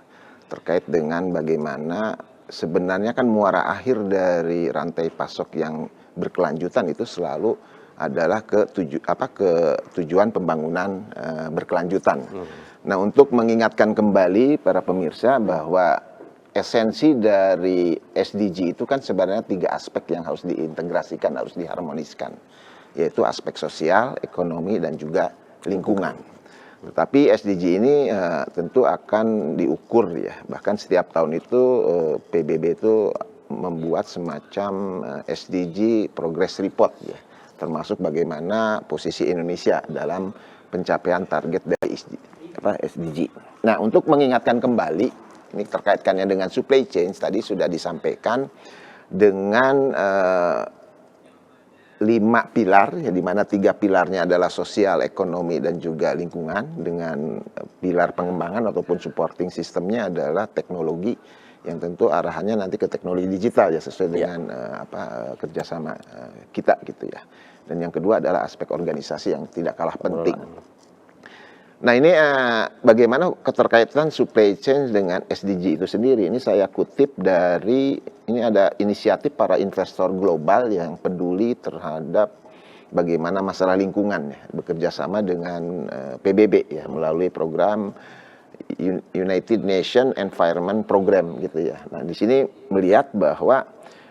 Terkait dengan bagaimana sebenarnya kan muara akhir dari rantai pasok yang berkelanjutan itu selalu adalah ke tujuan pembangunan berkelanjutan. Nah, untuk mengingatkan kembali para pemirsa bahwa esensi dari SDG itu kan sebenarnya 3 aspek yang harus diintegrasikan, harus diharmoniskan, yaitu aspek sosial, ekonomi, dan juga lingkungan. Tetapi SDG ini tentu akan diukur ya, bahkan setiap tahun itu PBB itu membuat semacam SDG Progress Report ya, termasuk bagaimana posisi Indonesia dalam pencapaian target dari SDG. Nah, untuk mengingatkan kembali, ini terkaitkannya dengan supply chain, tadi sudah disampaikan dengan 5 pilar, ya, di mana 3 pilarnya adalah sosial, ekonomi, dan juga lingkungan, dengan pilar pengembangan ataupun supporting sistemnya adalah teknologi, yang tentu arahannya nanti ke teknologi digital ya, sesuai dengan kerjasama kita gitu ya. Dan yang kedua adalah aspek organisasi yang tidak kalah penting. Nah, ini bagaimana keterkaitan supply chain dengan SDG itu sendiri. Ini saya kutip dari, ini ada inisiatif para investor global yang peduli terhadap bagaimana masalah lingkungan ya, bekerja sama dengan PBB ya, melalui program United Nations Environment Program gitu ya. Nah, di sini melihat bahwa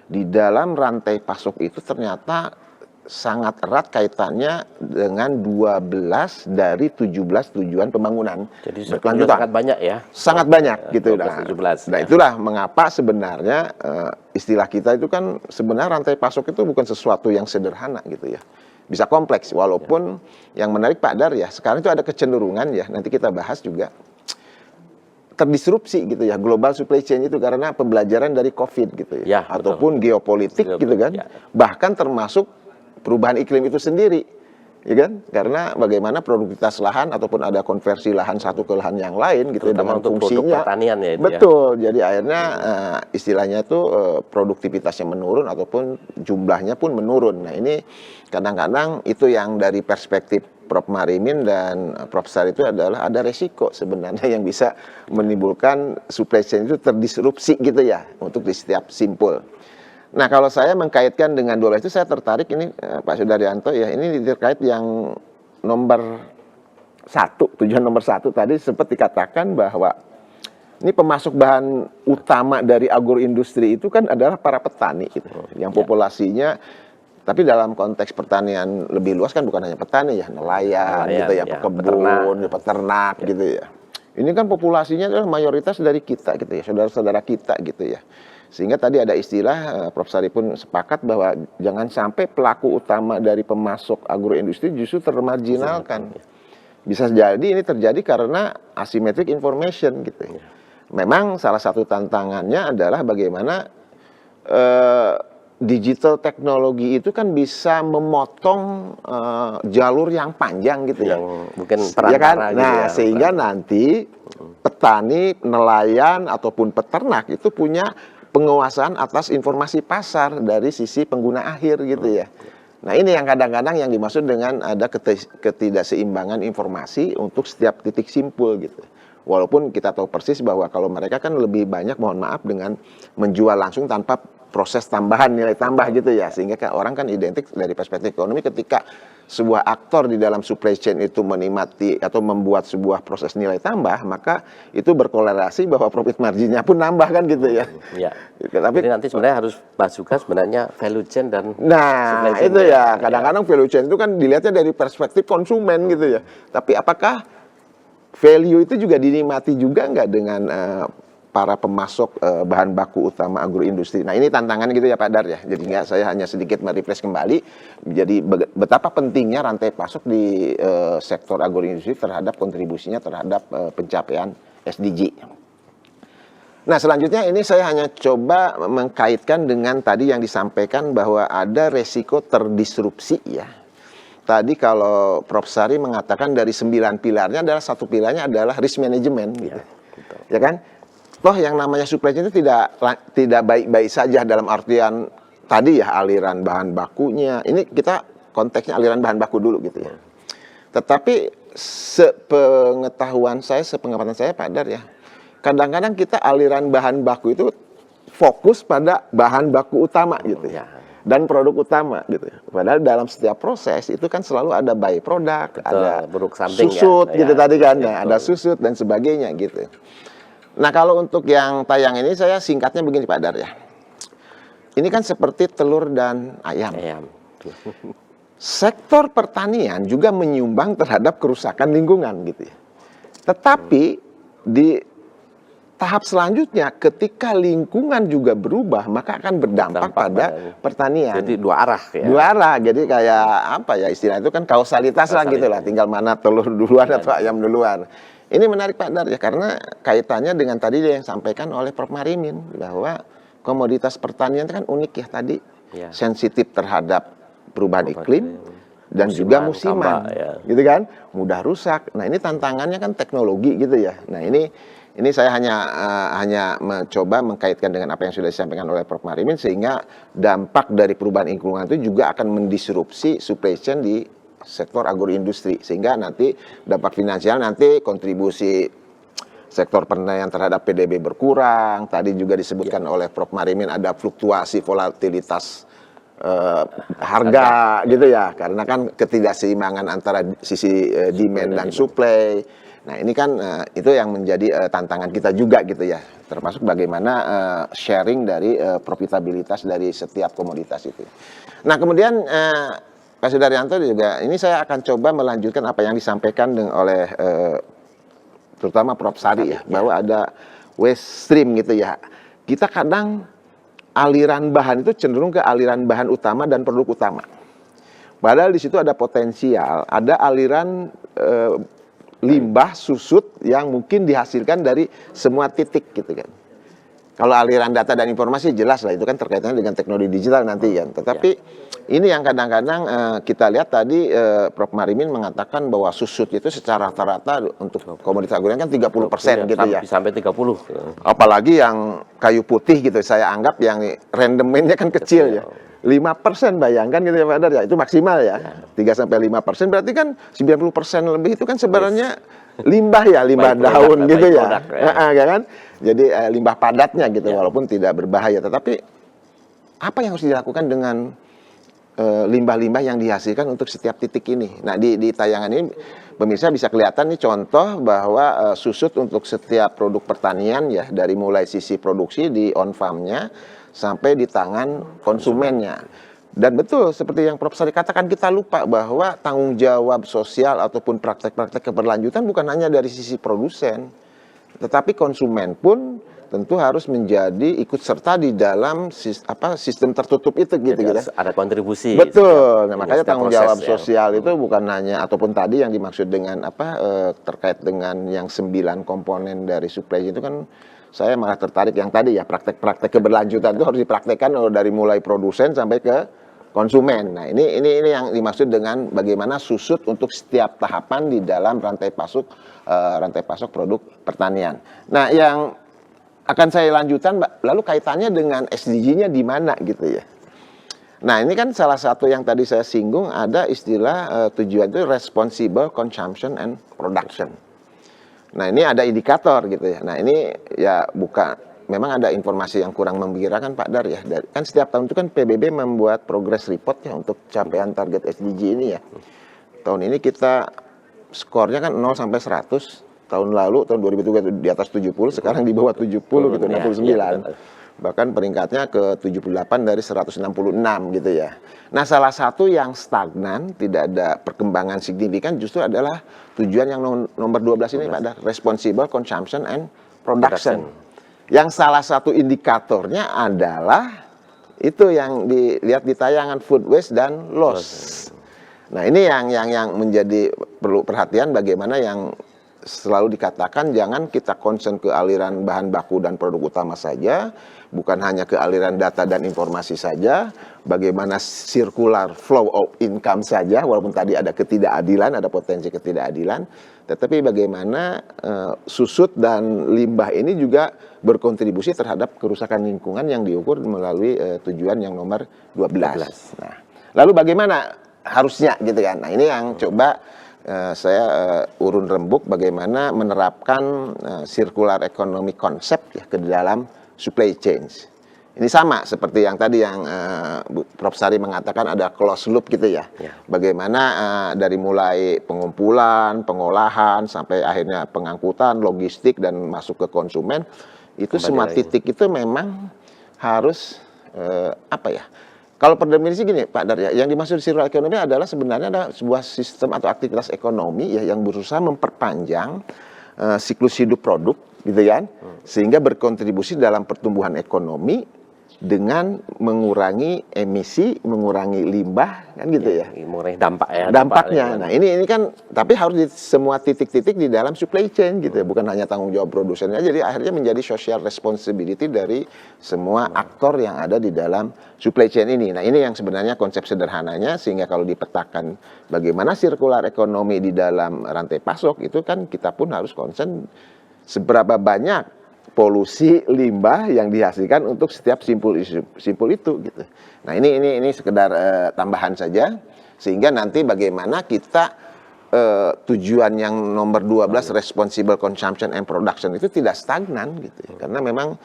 di dalam rantai pasok itu ternyata sangat erat kaitannya dengan 12 dari 17 tujuan pembangunan. Jadi berkelanjutan. sangat banyak ya. Sangat banyak gitu. 12, 17, nah ya. Itulah mengapa sebenarnya istilah kita itu kan sebenarnya rantai pasok itu bukan sesuatu yang sederhana gitu ya. Bisa kompleks, walaupun yang menarik Pak Dar ya, sekarang itu ada kecenderungan ya, nanti kita bahas juga, terdisrupsi gitu ya global supply chain itu karena pembelajaran dari COVID gitu ya, ataupun geopolitik gitu kan, bahkan termasuk perubahan iklim itu sendiri, ya kan? Karena bagaimana produktivitas lahan ataupun ada konversi lahan satu ke lahan yang lain gitu dengan fungsinya. Pertanian ya. Betul. Jadi akhirnya istilahnya itu produktivitasnya menurun ataupun jumlahnya pun menurun. Nah, ini kadang-kadang itu yang dari perspektif Prof. Marimin dan Prof. Sari itu adalah ada resiko sebenarnya yang bisa menimbulkan supply chain itu terdisrupsi gitu ya untuk di setiap simpul. Nah, kalau saya mengkaitkan dengan 12 itu saya tertarik ini Pak Sudaryanto ya, ini terkait yang nomor 1, tujuan nomor 1 tadi sempat dikatakan bahwa ini pemasok bahan utama dari agroindustri itu kan adalah para petani gitu, yang populasinya, tapi dalam konteks pertanian lebih luas kan bukan hanya petani ya, nelayan gitu ya, pekebun, peternak gitu ya. Ini kan populasinya adalah mayoritas dari kita gitu ya, saudara-saudara kita gitu ya. Sehingga tadi ada istilah, Prof. Sari pun sepakat bahwa jangan sampai pelaku utama dari pemasok agroindustri justru termarginalkan. Bisa jadi ini terjadi karena asymmetric information gitu. Memang salah satu tantangannya adalah bagaimana digital teknologi itu kan bisa memotong jalur yang panjang gitu ya. Mungkin ya kan? gitu nah, ya, sehingga nanti petani, nelayan ataupun peternak itu punya penguasaan atas informasi pasar dari sisi pengguna akhir gitu ya. Nah, ini yang kadang-kadang yang dimaksud dengan ada ketidakseimbangan informasi untuk setiap titik simpul gitu. Walaupun kita tahu persis bahwa kalau mereka kan lebih banyak, mohon maaf, dengan menjual langsung tanpa proses tambahan, nilai tambah gitu ya, sehingga orang kan identik dari perspektif ekonomi ketika sebuah aktor di dalam supply chain itu menikmati atau membuat sebuah proses nilai tambah, maka itu berkorelasi bahwa profit marginnya pun nambah kan gitu ya. Ya. Tapi Jadi nanti sebenarnya harus masukkan sebenarnya value chain dan nah supply chain itu ya, kadang-kadang value chain itu kan dilihatnya dari perspektif konsumen gitu ya. Tapi apakah value itu juga dinikmati juga nggak dengan para pemasok bahan baku utama agroindustri. Nah ini tantangan gitu ya Pak Dar ya. Jadi nggak, saya hanya sedikit merefresh kembali. Jadi betapa pentingnya rantai pasok di sektor agroindustri terhadap kontribusinya terhadap pencapaian SDG. Nah selanjutnya ini saya hanya coba mengkaitkan dengan tadi yang disampaikan bahwa ada resiko terdisrupsi ya. Tadi kalau Prof. Sari mengatakan dari 9 pilarnya adalah satu pilarnya adalah risk management gitu. Ya kan? Toh yang namanya supply chain itu tidak baik-baik saja dalam artian tadi ya aliran bahan bakunya. Ini kita konteksnya aliran bahan baku dulu gitu ya. Tetapi sepengetahuan saya, sepengetahuan saya Pak Dar ya, kadang-kadang kita aliran bahan baku itu fokus pada bahan baku utama gitu ya. Dan produk utama gitu. Padahal dalam setiap proses itu kan selalu ada byproduct, ada susut gitu tadi kan, ada susut dan sebagainya gitu. Nah kalau untuk yang tayang ini saya singkatnya begini Pak Dar ya. Ini kan seperti telur dan ayam. Sektor pertanian juga menyumbang terhadap kerusakan lingkungan gitu ya. Tetapi di tahap selanjutnya ketika lingkungan juga berubah maka akan berdampak pada pertanian. Jadi dua arah ya. Dua arah. Jadi kayak apa ya istilah itu kan kausalitas lah gitu lah. Tinggal mana telur duluan atau ayam duluan. Ini menarik Pak Dar ya, karena kaitannya dengan tadi yang disampaikan oleh Prof. Marimin bahwa komoditas pertanian itu kan unik ya tadi, sensitif terhadap perubahan iklim dan juga musiman, gitu kan, mudah rusak. Nah ini tantangannya kan teknologi gitu ya. Nah ini saya hanya mencoba mengkaitkan dengan apa yang sudah disampaikan oleh Prof. Marimin sehingga dampak dari perubahan lingkungan itu juga akan mendisrupsi supply chain di sektor agroindustri sehingga nanti dampak finansial nanti kontribusi sektor pertanian terhadap PDB berkurang. Tadi juga disebutkan oleh Prof. Marimin ada fluktuasi volatilitas harga gitu ya, karena kan ketidakseimbangan antara sisi demand dan supply. Nah ini kan itu yang menjadi tantangan kita juga gitu ya, termasuk bagaimana sharing dari profitabilitas dari setiap komoditas itu. Nah kemudian Pak Sudaryanto juga, ini saya akan coba melanjutkan apa yang disampaikan oleh terutama Prof. Sari ya, bahwa ada waste stream gitu ya. Kita kadang aliran bahan itu cenderung ke aliran bahan utama dan produk utama. Padahal di situ ada potensial, ada aliran limbah susut yang mungkin dihasilkan dari semua titik gitu kan. Kalau aliran data dan informasi jelas lah itu kan terkaitannya dengan teknologi digital nanti kan. Tetapi ini yang kadang-kadang kita lihat tadi Prof. Marimin mengatakan bahwa susut itu secara rata-rata untuk komoditas agroindustri kan 30% gitu ya. Sampai 30. Apalagi yang kayu putih gitu saya anggap yang rendemennya kan kecil ya. 5% bayangkan gitu ya Pak Dar ya, itu maksimal ya. 3-5% berarti kan 90% lebih itu kan sebenarnya limbah ya, limbah daun gitu ya. Kan? Jadi limbah padatnya gitu walaupun tidak berbahaya. Tetapi apa yang harus dilakukan dengan limbah-limbah yang dihasilkan untuk setiap titik ini? Nah di tayangan ini pemirsa bisa kelihatan nih contoh bahwa susut untuk setiap produk pertanian ya, dari mulai sisi produksi di on farm-nya sampai di tangan konsumennya. Dan betul seperti yang Prof. Sari katakan, kita lupa bahwa tanggung jawab sosial ataupun praktek-praktek keberlanjutan bukan hanya dari sisi produsen, tetapi konsumen pun tentu harus menjadi ikut serta di dalam sistem tertutup itu gitu. Ada kontribusi. Betul. Nah, makanya tanggung jawab sosial itu bukan hanya ataupun tadi yang dimaksud dengan terkait dengan yang 9 komponen dari supply itu kan. Saya malah tertarik yang tadi ya, praktek-praktek keberlanjutan itu harus dipraktekkan dari mulai produsen sampai ke konsumen. Nah ini yang dimaksud dengan bagaimana susut untuk setiap tahapan di dalam rantai pasok produk pertanian. Nah yang akan saya lanjutkan, lalu kaitannya dengan SDG-nya di mana gitu ya. Nah ini kan salah satu yang tadi saya singgung, ada istilah tujuan itu responsible consumption and production. Nah ini ada indikator gitu ya. Nah ini ya bukan memang ada informasi yang kurang menggembirakan Pak Dar ya. Kan setiap tahun itu kan PBB membuat progress report ya untuk capaian target SDG ini ya. Tahun ini kita skornya kan 0 sampai 100. Tahun lalu, tahun 2003 di atas 70, sekarang di bawah 70 gitu, 69. Bahkan peringkatnya ke 78 dari 166 gitu ya. Nah, salah satu yang stagnan, tidak ada perkembangan signifikan justru adalah tujuan yang nomor 12 ini Pak Dar, Responsible Consumption and Production. Yang salah satu indikatornya adalah itu yang dilihat di tayangan, food waste dan loss. Nah, ini yang menjadi perlu perhatian, bagaimana yang selalu dikatakan jangan kita concern ke aliran bahan baku dan produk utama saja, bukan hanya ke aliran data dan informasi saja, bagaimana circular flow of income saja, walaupun tadi ada ketidakadilan, ada potensi ketidakadilan, tetapi bagaimana susut dan limbah ini juga berkontribusi terhadap kerusakan lingkungan yang diukur melalui tujuan yang nomor 12. Nah, lalu bagaimana harusnya gitu kan? Nah, ini yang coba saya urun rembuk bagaimana menerapkan circular economy konsep ya ke dalam supply chain. Ini sama seperti yang tadi yang Prof. Sari mengatakan ada closed loop gitu ya. Bagaimana dari mulai pengumpulan, pengolahan sampai akhirnya pengangkutan, logistik dan masuk ke konsumen itu kembali semua lagi. Titik itu memang harus apa ya? Kalau per definisi gini Pak Dar ya, yang dimaksud circular economy adalah sebenarnya ada sebuah sistem atau aktivitas ekonomi ya yang berusaha memperpanjang siklus hidup produk gitu kan, sehingga berkontribusi dalam pertumbuhan ekonomi dengan mengurangi emisi, mengurangi limbah kan gitu ya. Mengurangi dampak ya. Dampaknya. Nah, ini kan tapi harus di semua titik-titik di dalam supply chain gitu ya, bukan hanya tanggung jawab produsennya. Jadi akhirnya menjadi social responsibility dari semua aktor yang ada di dalam supply chain ini. Nah, ini yang sebenarnya konsep sederhananya, sehingga kalau dipetakan bagaimana circular ekonomi di dalam rantai pasok itu kan kita pun harus concern seberapa banyak polusi limbah yang dihasilkan untuk setiap simpul itu gitu. Nah, ini sekedar tambahan saja, sehingga nanti bagaimana kita tujuan yang nomor 12 responsible consumption and production itu tidak stagnan gitu ya. Karena memang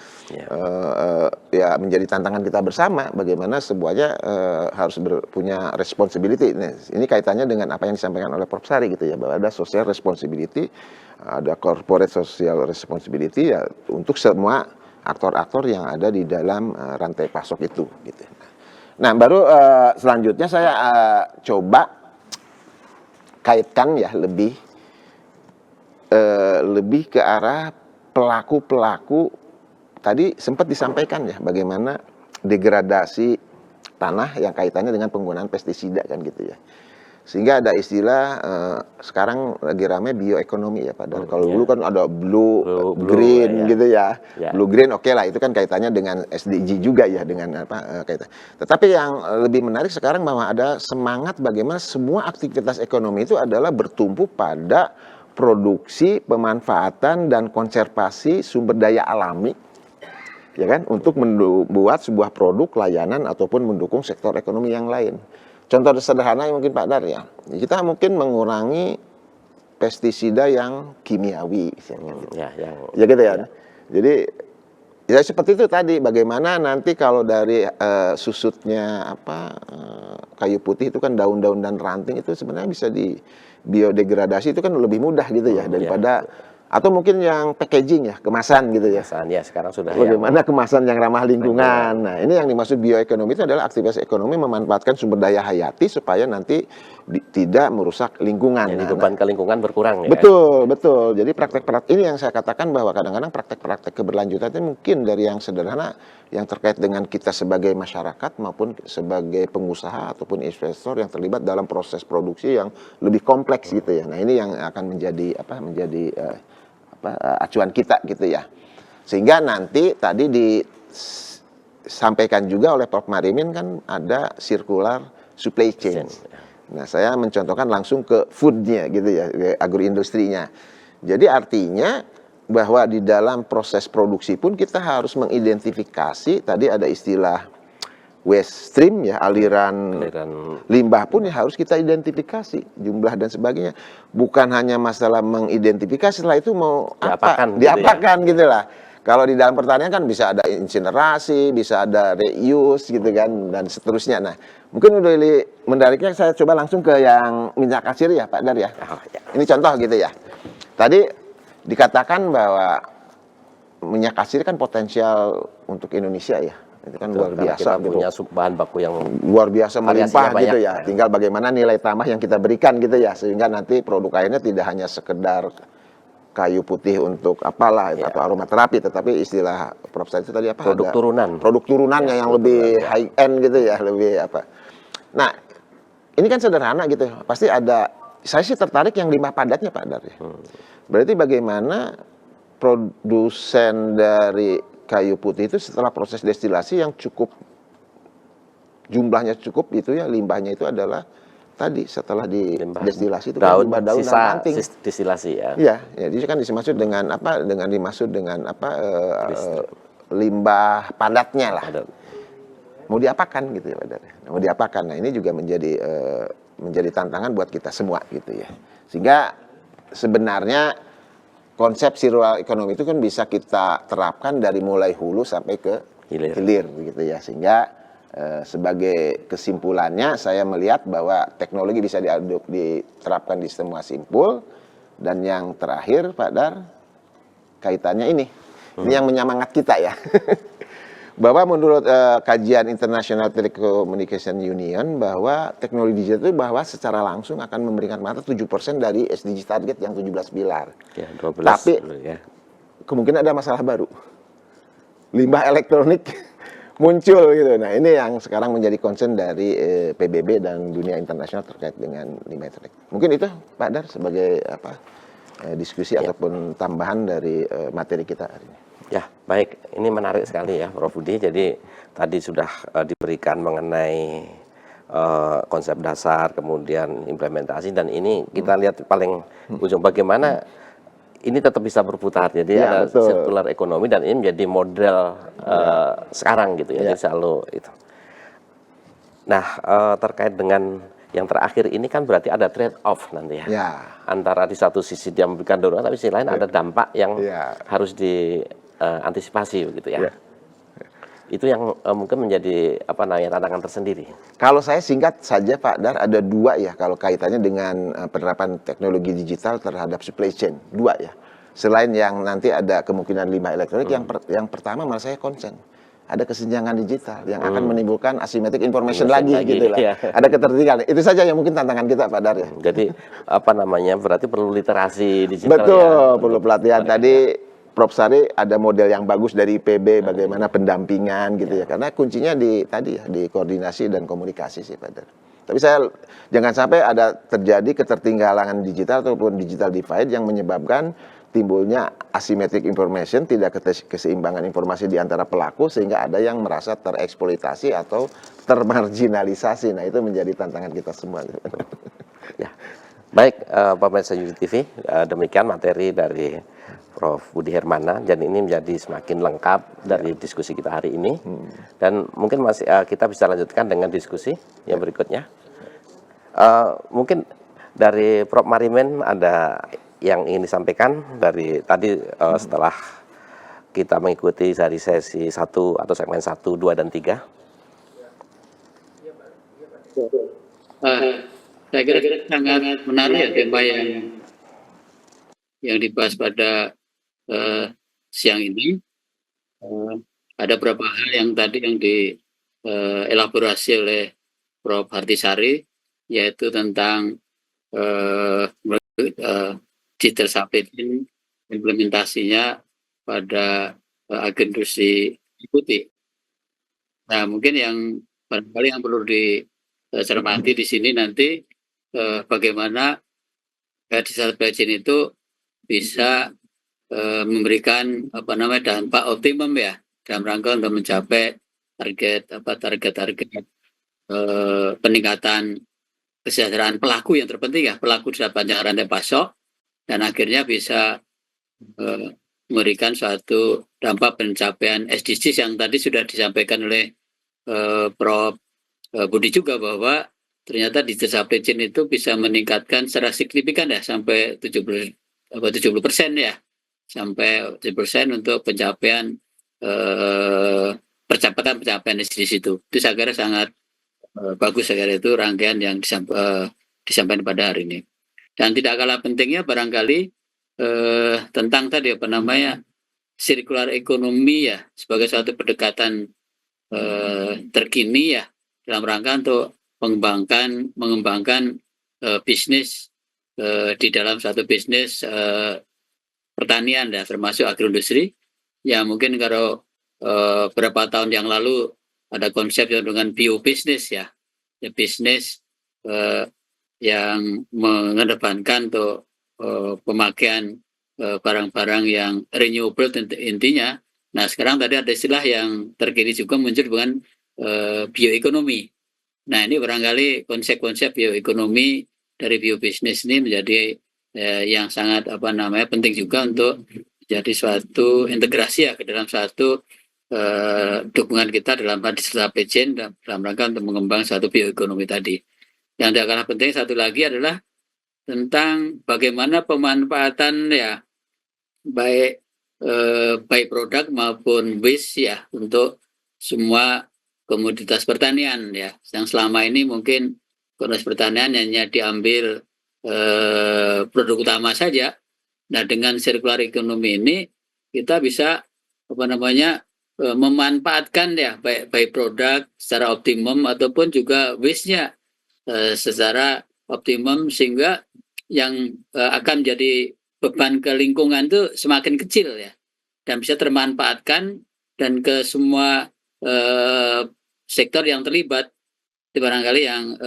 ya menjadi tantangan kita bersama bagaimana semuanya harus punya responsibility. Nah, ini kaitannya dengan apa yang disampaikan oleh Prof. Sari gitu ya, bahwa ada social responsibility, ada corporate social responsibility ya untuk semua aktor-aktor yang ada di dalam rantai pasok itu gitu. Nah, baru selanjutnya saya coba kaitkan ya lebih ke arah pelaku-pelaku. Tadi sempat disampaikan ya bagaimana degradasi tanah yang kaitannya dengan penggunaan pestisida kan gitu ya. Sehingga ada istilah sekarang lagi ramai bioekonomi ya Pak Dar. Kalau dulu kan ada blue green gitu ya. Blue green oke lah, itu kan kaitannya dengan SDG juga ya, dengan apa kaitan. Tetapi yang lebih menarik sekarang bahwa ada semangat bagaimana semua aktivitas ekonomi itu adalah bertumpu pada produksi, pemanfaatan dan konservasi sumber daya alami. Ya kan, untuk membuat sebuah produk, layanan ataupun mendukung sektor ekonomi yang lain. Contoh sederhana mungkin Pak Dar ya, kita mungkin mengurangi pestisida yang kimiawi misalnya gitu. Ya gitu ya. Jadi ya seperti itu tadi, bagaimana nanti kalau dari susutnya kayu putih itu kan daun-daun dan ranting itu sebenarnya bisa di biodegradasi, itu kan lebih mudah gitu ya daripada atau mungkin yang packaging ya, kemasan gitu ya. Kemasan ya, sekarang sudah bagaimana kemasan yang ramah lingkungan. Nah, ini yang dimaksud bioekonomi itu adalah aktivitas ekonomi memanfaatkan sumber daya hayati supaya nanti tidak merusak lingkungan. Jadi beban ke lingkungan berkurang ya. Betul. Jadi praktek-praktek ini yang saya katakan bahwa kadang-kadang praktek-praktek keberlanjutan itu mungkin dari yang sederhana yang terkait dengan kita sebagai masyarakat maupun sebagai pengusaha ataupun investor yang terlibat dalam proses produksi yang lebih kompleks gitu ya. Nah, ini yang akan menjadi acuan kita gitu ya. Sehingga nanti tadi disampaikan juga oleh Prof. Marimin kan ada circular supply chain. Nah, saya mencontohkan langsung ke foodnya gitu ya, ke agroindustrinya. Jadi artinya bahwa di dalam proses produksi pun kita harus mengidentifikasi, tadi ada istilah waste stream ya, aliran limbah pun ya harus kita identifikasi jumlah dan sebagainya. Bukan hanya masalah mengidentifikasi, setelah itu mau diapakan gitu lah. Kalau di dalam pertanian kan bisa ada insinerasi, bisa ada reuse gitu kan, dan seterusnya. Nah, mungkin udah menariknya saya coba langsung ke yang minyak kasir ya Pak Dar ya. Oh, ya. Ini contoh gitu ya. Tadi dikatakan bahwa minyak kasir kan potensial untuk Indonesia ya. Itu kan luar Karena biasa kita gitu. punya bahan baku yang Luar biasa melimpah variasinya gitu banyak. ya. Tinggal bagaimana nilai tambah yang kita berikan gitu ya, sehingga nanti produk akhirnya tidak hanya sekedar kayu putih untuk apalah Ya. atau aromaterapi, tetapi istilah Prof itu tadi apa? produk Ada turunan. produk turunannya Ya, yang produk lebih turunan, ya. high end gitu ya, lebih apa. Nah, ini kan sederhana gitu. Pasti ada, saya sih tertarik yang limbah padatnya Pak Dar ya. Berarti bagaimana produsen dari kayu putih itu setelah proses destilasi yang cukup jumlahnya cukup itu ya, limbahnya itu adalah tadi setelah di Limbah destilasi itu kan daun, limbah daun sisa dan ranting. distilasi ya. Iya, ya, jadi kan dimaksud dengan apa? Dengan dimaksud dengan apa? Limbah padatnya lah. Ada. Mau diapakan gitu ya, Pak Dar? Mau diapakan? Nah, ini juga menjadi tantangan buat kita semua gitu ya. Sehingga sebenarnya konsep circular economy itu kan bisa kita terapkan dari mulai hulu sampai ke hilir gitu ya. Sehingga sebagai kesimpulannya saya melihat bahwa teknologi bisa diterapkan di semua simpul, dan yang terakhir Pak Dar, kaitannya ini yang menyemangat kita ya. Bahwa menurut kajian International Telecommunication Union bahwa teknologi digital itu bahwa secara langsung akan memberikan manfaat 7% dari SDG target yang 17 pilar. Ya, 12 Tapi dulu ya. kemungkinan ada masalah baru. Limbah elektronik muncul gitu. Nah, ini yang sekarang menjadi concern dari PBB dan dunia internasional terkait dengan limbah elektronik. Mungkin itu Pak Dar sebagai apa diskusi ataupun tambahan dari materi kita hari ini. Ya, baik. Ini menarik sekali ya, Prof. Budi. Jadi tadi sudah diberikan mengenai konsep dasar, kemudian implementasi, dan ini kita lihat paling ujung bagaimana ini tetap bisa berputar. Jadi Ya, ada betul. circular economy dan ini menjadi model sekarang gitu ya. Ya. Jadi selalu itu. Nah, terkait dengan yang terakhir ini kan berarti ada trade off nanti ya. Ya. Antara di satu sisi dia memberikan dorongan, tapi di sisi lain ada dampak yang Ya. harus diantisipasi begitu ya. Ya. Itu yang mungkin menjadi apa namanya tantangan tersendiri. Kalau saya singkat saja Pak Dar, ada dua ya kalau kaitannya dengan penerapan teknologi digital terhadap supply chain. Dua ya. Selain yang nanti ada kemungkinan limbah elektronik, yang pertama malah saya concern. Ada kesenjangan digital yang akan menimbulkan asymmetric information lagi gitu lah. ya. Ada ketertinggalan. Itu saja yang mungkin tantangan kita Pak Dar ya. Jadi apa namanya berarti perlu literasi digital Betul, ya. perlu pelatihan. Tadi Prof Sari ada model yang bagus dari IPB bagaimana pendampingan gitu ya. Karena kuncinya di tadi ya, di koordinasi dan komunikasi sih Pak Dar. Tapi saya jangan sampai ada terjadi ketertinggalan digital ataupun digital divide yang menyebabkan timbulnya asymmetric information, tidak keseimbangan informasi di antara pelaku sehingga ada yang merasa tereksploitasi atau termarginalisasi. Nah, itu menjadi tantangan kita semua. Ya. Baik, pemirsa Yuji TV, demikian materi dari Prof. Budi Hermana, dan ini menjadi semakin lengkap dari diskusi kita hari ini. Dan mungkin masih kita bisa lanjutkan dengan diskusi yang berikutnya. Mungkin dari Prof. Marimen ada yang ingin disampaikan dari tadi setelah kita mengikuti dari sesi 1 atau segmen 1, 2, dan 3. Saya kira sangat menarik ya tema yang dibahas pada siang ini. Ada beberapa hal yang tadi yang dielaborasi oleh Prof. Hartisari, yaitu tentang digital supply chain, implementasinya pada agroindustri putih. Nah, mungkin yang barangkali yang perlu dicermati di sini nanti bagaimana digital supply chain itu bisa memberikan dampak optimum ya dalam rangka untuk mencapai target peningkatan kesejahteraan pelaku yang terpenting ya, pelaku di sepanjang rantai pasok, dan akhirnya bisa memberikan suatu dampak pencapaian SDGs yang tadi sudah disampaikan oleh Prof. Budi juga, bahwa ternyata digital supply chain itu bisa meningkatkan secara signifikan ya sampai 70% ya sampai 10% untuk pencapaian pencapaian di situ. Itu saya kira sangat bagus, saya kira itu rangkaian yang disampaikan pada hari ini. Dan tidak kalah pentingnya barangkali tentang tadi apa namanya circular economy ya, sebagai suatu pendekatan terkini ya dalam rangka untuk mengembangkan bisnis di dalam suatu bisnis pertanian ya, termasuk agroindustri. Ya mungkin kalau beberapa tahun yang lalu ada konsep yang dengan biobisnis ya, bisnis yang mengedepankan untuk pemakaian barang-barang yang renewable intinya. Nah sekarang tadi ada istilah yang terkini juga muncul dengan bioekonomi. Nah ini barangkali konsep-konsep bioekonomi dari biobisnis ini menjadi yang sangat penting juga untuk jadi suatu integrasi ya ke dalam suatu dukungan kita dalam digital supply chain dalam rangka untuk mengembangkan suatu bioekonomi tadi. Yang tidak kalah penting satu lagi adalah tentang bagaimana pemanfaatan ya baik produk maupun waste ya untuk semua komoditas pertanian ya, yang selama ini mungkin komoditas pertanian hanya diambil produk utama saja. Nah dengan circular economy ini kita bisa memanfaatkan ya baik produk secara optimum ataupun juga waste-nya secara optimum, sehingga yang akan jadi beban ke lingkungan itu semakin kecil ya, dan bisa termanfaatkan dan ke semua sektor yang terlibat. Itu barangkali yang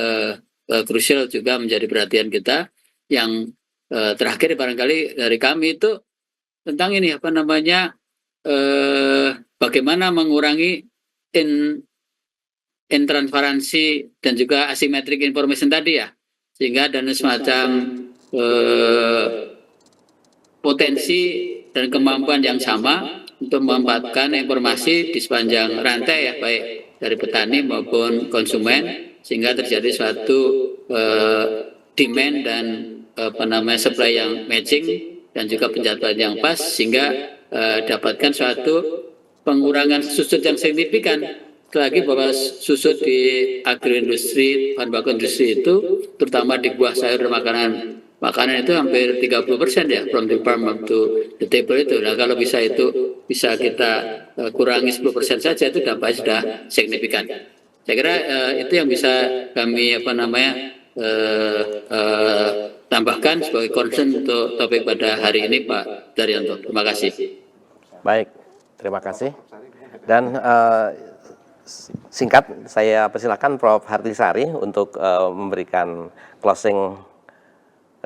krusial juga menjadi perhatian kita. Yang terakhir barangkali dari kami itu tentang ini bagaimana mengurangi intransparansi dan juga asymmetric information tadi ya, sehingga ada semacam potensi dan kemampuan yang sama untuk memanfaatkan informasi di sepanjang rantai ya, baik dari petani maupun konsumen, sehingga terjadi suatu demand dan supply yang matching dan juga penjadwalan yang pas, sehingga dapatkan suatu pengurangan susut yang signifikan. Lagi bahwa susut di agroindustri, bahan baku industri itu, terutama di buah sayur dan makanan itu hampir 30% ya, from the farm up to the table itu. Nah kalau bisa kita kurangi 10% saja, itu dampaknya sudah signifikan. Saya kira itu yang bisa kami tambahkan sebagai concern untuk topik pada hari ini, Pak Daryanto. Terima kasih. Baik, terima kasih. Dan singkat saya persilakan Prof. Hartisari untuk memberikan closing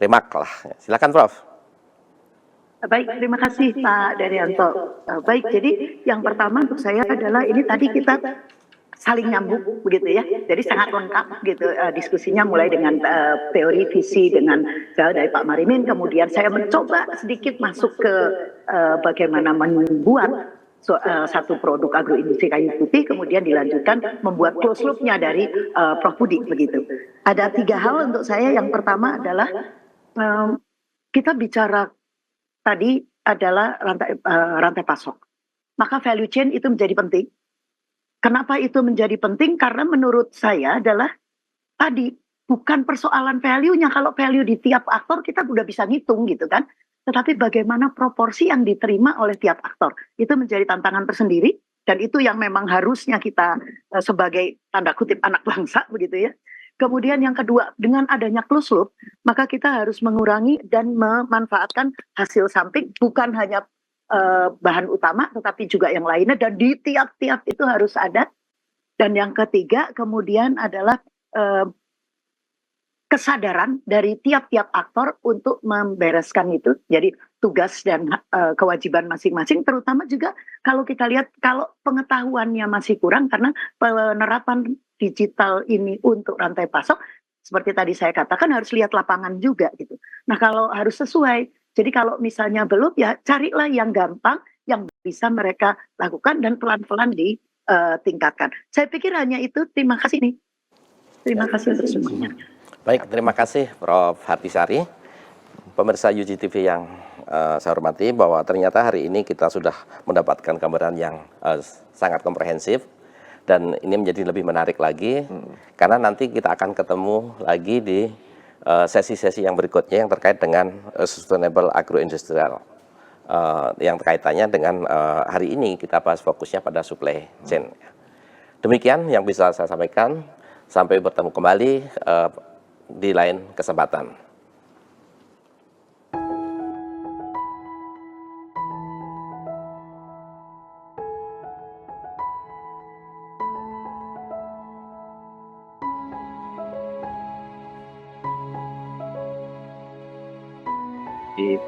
remark lah. Silakan Prof. Baik, terima kasih Pak Daryanto. Baik, jadi yang pertama untuk saya adalah ini tadi kita saling nyambung begitu ya. Jadi sangat lengkap gitu diskusinya, mulai dengan teori visi dengan dari Pak Marimin, kemudian saya mencoba sedikit masuk ke bagaimana membuat satu produk agroindustri kayu putih, kemudian dilanjutkan membuat close loop-nya dari Prof. Budi begitu. Ada 3 hal untuk saya. Yang pertama adalah kita bicara tadi adalah rantai pasok. Maka value chain itu menjadi penting. Kenapa itu menjadi penting? Karena menurut saya adalah tadi bukan persoalan value-nya. Kalau value di tiap aktor kita udah bisa ngitung gitu kan. Tetapi bagaimana proporsi yang diterima oleh tiap aktor. Itu menjadi tantangan tersendiri. Dan itu yang memang harusnya kita sebagai tanda kutip anak bangsa begitu ya. Kemudian yang kedua, dengan adanya closed loop, maka kita harus mengurangi dan memanfaatkan hasil samping, bukan hanya bahan utama, tetapi juga yang lainnya, dan di tiap-tiap itu harus ada. Dan yang ketiga, kemudian adalah kesadaran dari tiap-tiap aktor untuk membereskan itu. Jadi tugas dan kewajiban masing-masing, terutama juga kalau kita lihat, kalau pengetahuannya masih kurang, karena penerapan digital ini untuk rantai pasok, seperti tadi saya katakan, harus lihat lapangan juga gitu. Nah kalau harus sesuai, jadi kalau misalnya belum, ya carilah yang gampang, yang bisa mereka lakukan dan pelan-pelan ditingkatkan. Saya pikir hanya itu. Terima kasih nih. Terima kasih untuk semuanya. Baik, terima kasih Prof. Hartisari. Pemirsa UGTV yang saya hormati bahwa ternyata hari ini kita sudah mendapatkan gambaran yang sangat komprehensif, dan ini menjadi lebih menarik lagi karena nanti kita akan ketemu lagi di sesi-sesi yang berikutnya yang terkait dengan sustainable agroindustrial, yang kaitannya dengan hari ini kita bahas fokusnya pada supply chain. Demikian yang bisa saya sampaikan. Sampai bertemu kembali di lain kesempatan. Di